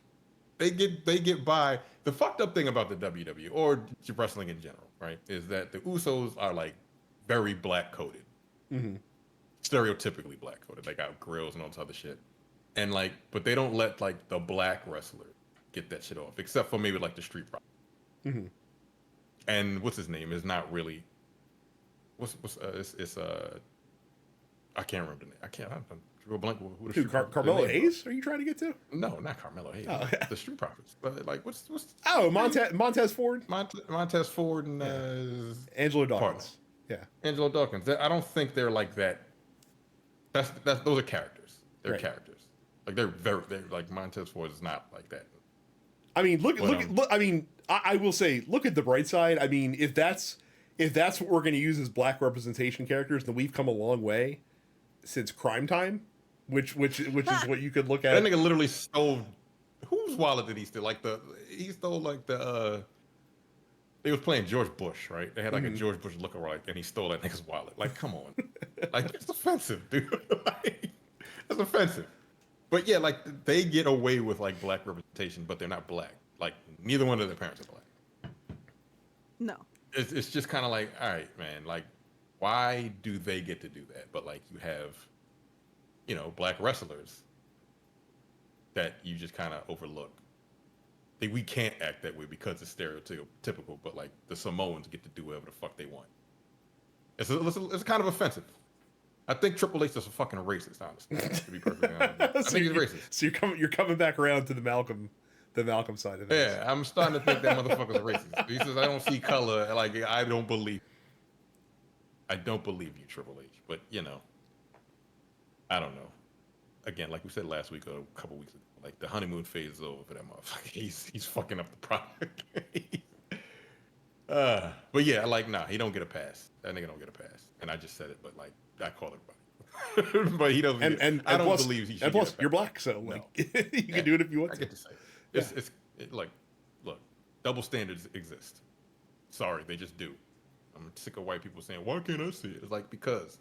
they get by. The fucked up thing about the WWE or wrestling in general, right, is that the Usos are like very black coded, stereotypically black coded. They got grills and all this other shit, and like, but they don't let like the black wrestler get that shit off, except for maybe like the Street Profits. And what's his name is not really. It's I can't remember the name. I can't. I'm real blank.
Who, Carmelo Hayes? Are you trying to get to?
No, not Carmelo Hayes.
Oh, okay.
The Street Profits. But like, what's
Montez Ford,
Montez Ford and
Angelo Dawkins.
partner.
Yeah,
Angelo Dawkins. I don't think they're like that. That's those are characters. They're
Right.
characters. Like they're like Montez Ford is not like that.
I mean, look.
Well,
I mean, I will say, look at the bright side. I mean, if that's what we're going to use as black representation characters, then we've come a long way since Crime Time, which is what you could look at.
That nigga literally stole. Whose wallet did he steal? Like he stole like the. They was playing George Bush, right? They had like a George Bush lookalike, and he stole that nigga's wallet. Like, come on, like it's offensive, dude. Like, that's offensive. But yeah, like they get away with like black representation, but they're not black. Like neither one of their parents are black.
No.
It's just kind of like, all right, man. Like, why do they get to do that? But like you have, you know, black wrestlers that you just kind of overlook. we can't act that way because it's stereotypical, but like the Samoans get to do whatever the fuck they want. It's kind of offensive. I think Triple H is a fucking racist, honestly. To be perfectly honest, I think he's racist.
So you're coming back around to the Malcolm side of things.
Yeah, I'm starting to think that motherfucker's a racist. He says I don't see color. Like I don't believe you, Triple H. But you know, I don't know. Again, like we said last week or a couple weeks ago, like the honeymoon phase is over for that motherfucker. He's fucking up the product. But yeah, like nah, he don't get a pass. That nigga don't get a pass. And I just said it, but like I call everybody. But he doesn't.
And
I don't
plus,
believe he should.
And plus,
get a pass.
you're black, so like you can do it if you want
I
to.
get to say it. It's like, look, double standards exist. Sorry, they just do. I'm sick of white people saying, "Why can't I see it?" It's like because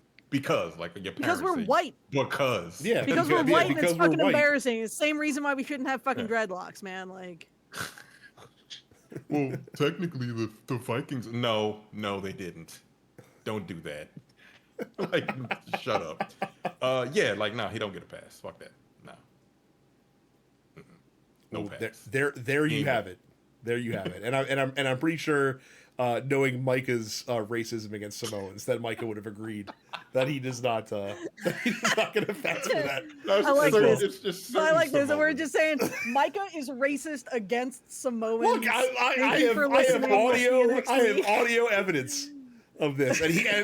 like your parents.
Because we're
say,
white.
Because
Because we're white, and
because
it's
we're
fucking
white.
embarrassing. It's the same reason why we shouldn't have fucking dreadlocks, man. Like,
well, technically the Vikings. No, they didn't. Don't do that. Like, shut up. Yeah, like, nah, he don't get a pass. Fuck that. Nah. No
Well,
pass.
There you have it. There you have it. And I'm pretty sure, knowing Micah's racism against Samoans, that Micah would have agreed that he does not get a pass for that.
I like this.
It's just
I like this. And we're
Samoans.
just saying, Micah is racist against Samoans.
Look, I
Thank you for
have
listening. We'll see you
audio.
next
I have
week.
audio evidence of this,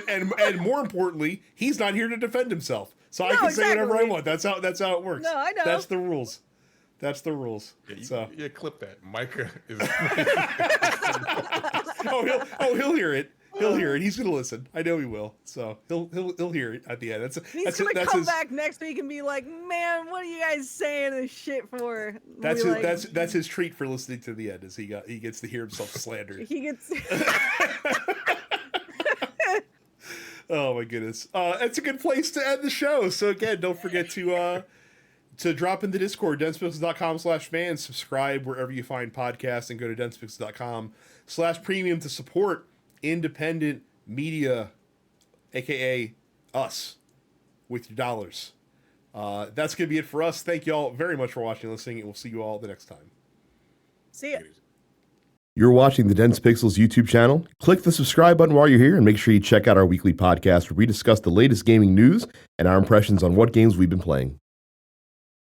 and more importantly, he's not here to defend himself, so I
No,
can say whatever I
exactly.
want. That's how it works.
No, I know.
That's the rules. That's the rules.
Yeah,
So
clip that. Micah is.
he'll hear it. He'll hear it. He's gonna listen. I know he will. So he'll hear it at the end.
He's gonna come back next week and be like, "Man, what are you guys saying this shit for?"
That's
We'll
his,
be like,
that's his treat for listening to the end. Is he gets to hear himself slandered.
He gets.
Oh my goodness. It's a good place to end the show. So again, don't forget to drop into Discord, denspixels.com/fans, subscribe wherever you find podcasts, and go to denspixels.com/premium to support independent media, aka us, with your dollars. That's going to be it for us. Thank you all very much for watching and listening, and we'll see you all the next time.
See ya.
You're watching the Dense Pixels YouTube channel. Click the subscribe button while you're here and make sure you check out our weekly podcast where we discuss the latest gaming news and our impressions on what games we've been playing.